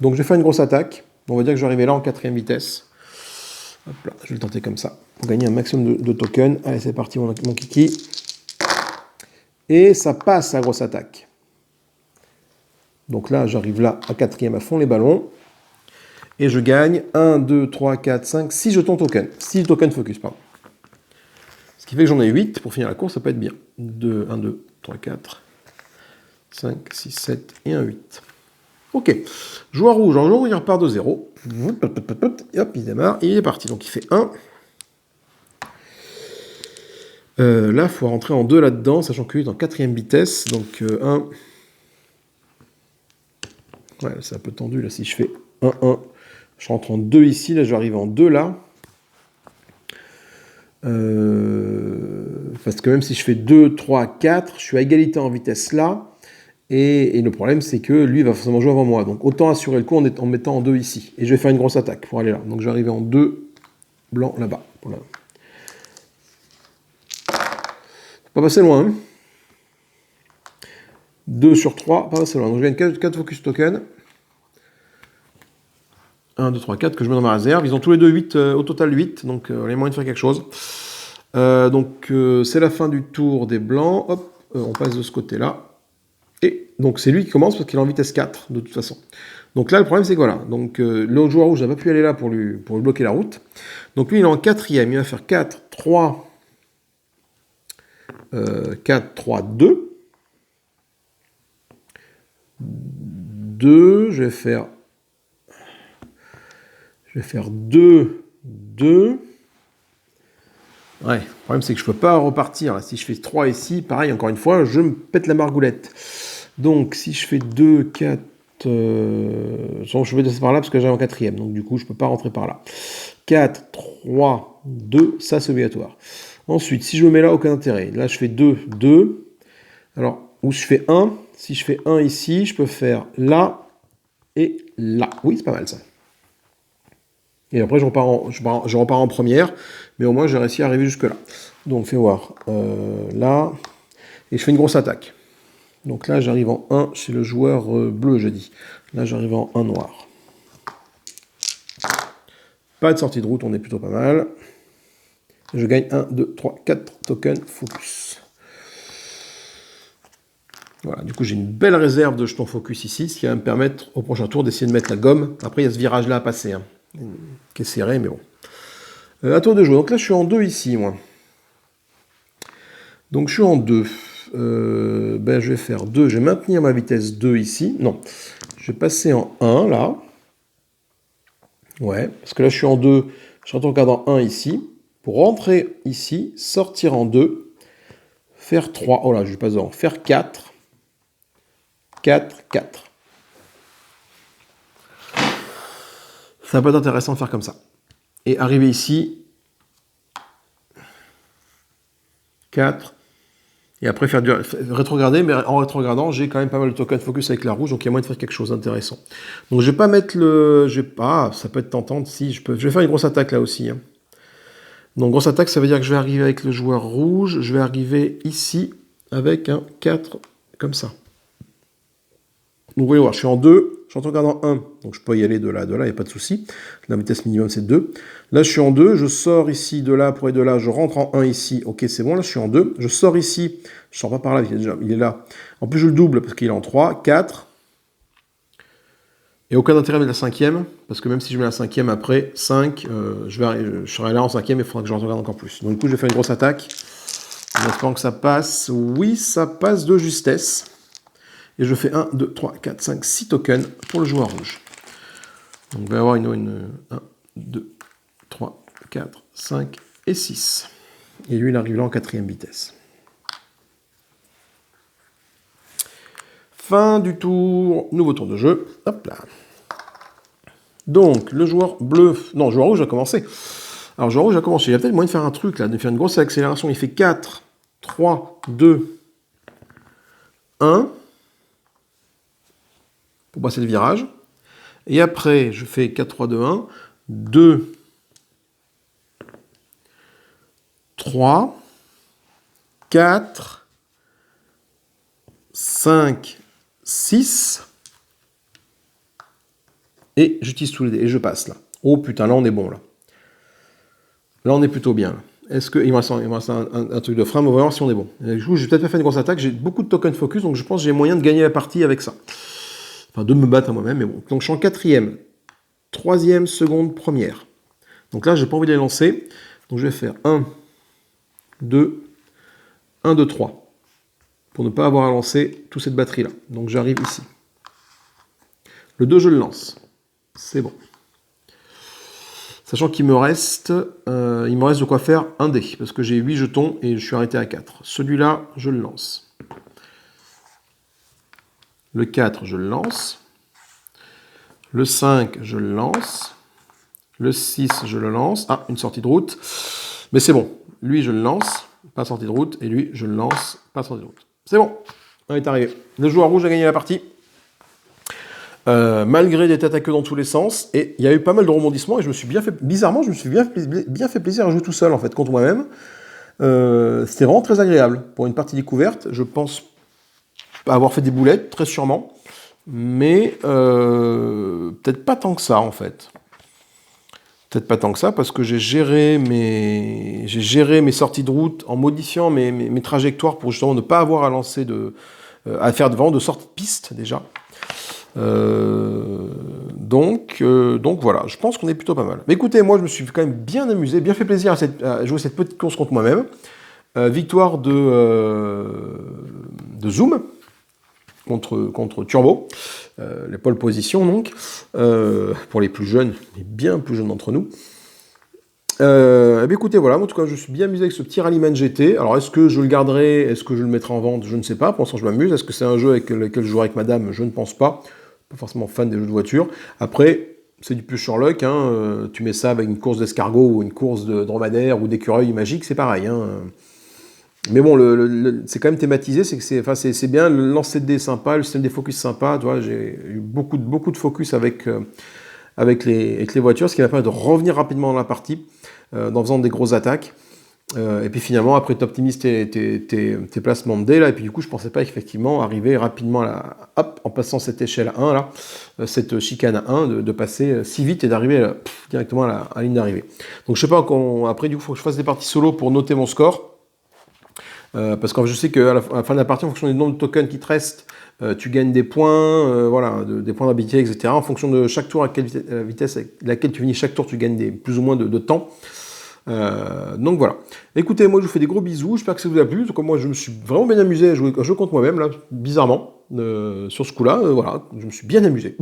Donc, je vais faire une grosse attaque. On va dire que je vais arriver là en 4ème vitesse. Hop là, je vais le tenter comme ça, pour gagner un maximum de tokens. Allez, c'est parti, mon kiki. Et ça passe, la grosse attaque. Donc là, j'arrive là, à 4ème à fond, les ballons. Et je gagne 1, 2, 3, 4, 5, 6 jetons tokens. 6 tokens focus, pardon. Ce qui fait que j'en ai 8. Pour finir la course, ça peut être bien. 1, 2, 3, 4, 5, 6, 7 et un 8. Ok. Joueur rouge, en joueur, il repart de 0. Hop, il démarre et il est parti. Donc il fait 1. Là, il faut rentrer en 2 là-dedans, sachant qu'il est en 4ème vitesse. Donc 1. Ouais, c'est un peu tendu là. Si je fais 1, 1, je rentre en 2 ici. Là, je vais arriver en 2 là. Parce que même si je fais 2, 3, 4, je suis à égalité en vitesse là. Et le problème, c'est que lui va forcément jouer avant moi. Donc autant assurer le coup en mettant en 2 ici. Et je vais faire une grosse attaque pour aller là. Donc je vais arriver en 2 blanc là-bas. Voilà. Pas passer loin. Hein. 2 sur 3, pas passer loin. Donc je gagne 4 focus tokens. 1, 2, 3, 4 que je mets dans ma réserve. Ils ont tous les deux 8, au total 8. Donc il y a moyen de faire quelque chose. C'est la fin du tour des blancs. Hop, on passe de ce côté-là. Et donc c'est lui qui commence parce qu'il est en vitesse 4 de toute façon. Donc là le problème c'est que voilà, donc le joueur rouge n'a pas pu aller là pour lui bloquer la route. Donc lui il est en 4ème, il va faire 4, 3, 4, 3, 2. 2, je vais faire 2, 2. Ouais, le problème c'est que je ne peux pas repartir. Si je fais 3 ici, pareil, encore une fois, je me pète la margoulette. Donc, si je fais 2, 4... je vais passer par là parce que j'ai en quatrième. Donc, du coup, je ne peux pas rentrer par là. 4, 3, 2, ça c'est obligatoire. Ensuite, si je me mets là, aucun intérêt. Là, je fais 2, 2. Alors, où je fais 1, si je fais 1 ici, je peux faire là et là. Oui, c'est pas mal ça. Et après, je repars en première, mais au moins, j'ai réussi à arriver jusque-là. Donc, fais voir. Là, et je fais une grosse attaque. Donc là, j'arrive en 1 chez le joueur bleu, je dis. Là, j'arrive en 1 noir. Pas de sortie de route, on est plutôt pas mal. Je gagne 1, 2, 3, 4 tokens focus. Voilà, du coup, j'ai une belle réserve de jetons focus ici, ce qui va me permettre au prochain tour d'essayer de mettre la gomme. Après, il y a ce virage-là à passer, hein, qui est serré, mais bon. À tour de jouer. Donc là, je suis en 2 ici, moi. Donc je suis en 2. Je vais faire 2. Je vais maintenir ma vitesse 2 ici. Non. Je vais passer en 1, là. Ouais, parce que là, je suis en 2. Je retourne en 1 ici. Pour rentrer ici, sortir en 2. Faire 3. Oh là, je passe devant. Faire 4. 4, 4. Ça peut être intéressant de faire comme ça. Et arriver ici. 4. Et après faire du rétrograder, mais en rétrogradant, j'ai quand même pas mal de tokens focus avec la rouge, donc il y a moyen de faire quelque chose d'intéressant. Donc je vais pas mettre le... ça peut être tentant, si, je vais faire une grosse attaque là aussi. Hein. Donc grosse attaque, ça veut dire que je vais arriver avec le joueur rouge, je vais arriver ici avec un 4, comme ça. Donc vous voyez voir, je suis en 2, je suis en regardant 1, donc je peux y aller de là, il n'y a pas de souci. La vitesse minimum c'est 2. Là je suis en 2, je sors ici de là pour aller de là, je rentre en 1 ici, ok c'est bon, là je suis en 2, je sors ici, je sors pas par là, il est là. En plus je le double parce qu'il est en 3, 4. Et aucun intérêt de la cinquième, parce que même si je mets la cinquième après, 5, je serai là en cinquième, il faudra que je regarde encore plus. Donc du coup je vais faire une grosse attaque, en espérant que ça passe. Oui, ça passe de justesse. Et je fais 1, 2, 3, 4, 5, 6 tokens pour le joueur rouge. Donc il va y avoir 1, 2, 3, 4, 5 et 6. Et lui, il arrive là en quatrième vitesse. Fin du tour. Nouveau tour de jeu. Hop là. Donc, le joueur bleu... Non, le joueur rouge a commencé. Alors, le joueur rouge a commencé. Il y a peut-être moyen de faire un truc, là, de faire une grosse accélération. Il fait 4, 3, 2, 1. Pour passer le virage. Et après, je fais 4, 3, 2, 1. 2, 3, 4, 5, 6. Et j'utilise tous les dés. Et je passe là. Oh putain, là on est bon là. Là on est plutôt bien. Est-ce qu'il me reste un truc de frein, on va voir si on est bon. Du coup, j'ai peut-être pas fait une grosse attaque. J'ai beaucoup de tokens focus, donc je pense que j'ai moyen de gagner la partie avec ça. Enfin, de me battre à moi-même, mais bon. Donc je suis en quatrième, troisième, seconde, première. Donc là, j'ai pas envie de les lancer. Donc je vais faire 1, 2, 1, 2, 3. Pour ne pas avoir à lancer toute cette batterie-là. Donc j'arrive ici. Le 2, je le lance. C'est bon. Sachant qu'il me reste de quoi faire un dé. Parce que j'ai 8 jetons et je suis arrêté à 4. Celui-là, je le lance. Le 4, je le lance. Le 5, je le lance. Le 6, je le lance. Ah, une sortie de route. Mais c'est bon. Lui, je le lance. Pas sortie de route. Et lui, je le lance. Pas sortie de route. C'est bon. On est arrivé. Le joueur rouge a gagné la partie. Malgré des têtes à queue dans tous les sens. Et il y a eu pas mal de rebondissements. Et je me suis bien fait... Bizarrement, je me suis bien fait plaisir à jouer tout seul, en fait, contre moi-même. C'était vraiment très agréable. Pour une partie découverte, je pense avoir fait des boulettes, très sûrement. Mais peut-être pas tant que ça, en fait. Peut-être pas tant que ça, parce que j'ai géré mes sorties de route en modifiant mes trajectoires pour justement ne pas avoir à lancer à faire vraiment de sorties de piste, déjà. Donc voilà, je pense qu'on est plutôt pas mal. Mais écoutez, moi je me suis quand même bien amusé, bien fait plaisir à jouer cette petite course contre moi-même. Victoire de Zoom contre Turbo, les pole positions donc, pour les plus jeunes, les bien plus jeunes d'entre nous. Eh bien, écoutez, voilà, en tout cas, je suis bien amusé avec ce petit Rallyman GT. Alors, est-ce que je le garderai? Est-ce que je le mettrai en vente? Je ne sais pas. Pour l'instant, je m'amuse. Est-ce que c'est un jeu avec lequel je jouerai avec madame? Je ne pense pas. Pas forcément fan des jeux de voiture. Après, c'est du plus Sherlock, hein. Tu mets ça avec une course d'escargot ou une course de dromadaire ou d'écureuil magique, c'est pareil, hein. Mais bon, c'est quand même thématisé, c'est que enfin, c'est bien, le lancer de dés est sympa, le système des focus sympa, tu vois, j'ai eu beaucoup de focus avec les voitures, ce qui m'a permis de revenir rapidement dans la partie, en faisant des grosses attaques. Et puis finalement, après, tu optimises tes placements de dés, là, et puis du coup, je pensais pas effectivement arriver rapidement, hop, en passant cette échelle 1, là, cette chicane 1, de passer si vite et d'arriver directement à la ligne d'arrivée. Donc je sais pas, après, du coup, il faut que je fasse des parties solo pour noter mon score. Parce que je sais qu'à la fin de la partie, en fonction du nombre de tokens qui te restent, tu gagnes des points, voilà, des points d'habilité, etc. En fonction de chaque tour, à la vitesse à laquelle tu finis chaque tour, tu gagnes plus ou moins de temps. Donc voilà. Écoutez, moi je vous fais des gros bisous, j'espère que ça vous a plu. En tout cas, moi je me suis vraiment bien amusé à jouer contre moi-même, là, bizarrement, sur ce coup-là. Voilà, je me suis bien amusé.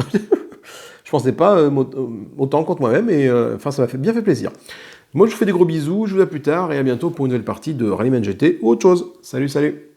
Je pensais pas autant contre moi-même, et enfin ça m'a bien fait plaisir. Moi je vous fais des gros bisous, je vous dis à plus tard, et à bientôt pour une nouvelle partie de Rallyman GT ou autre chose. Salut, salut!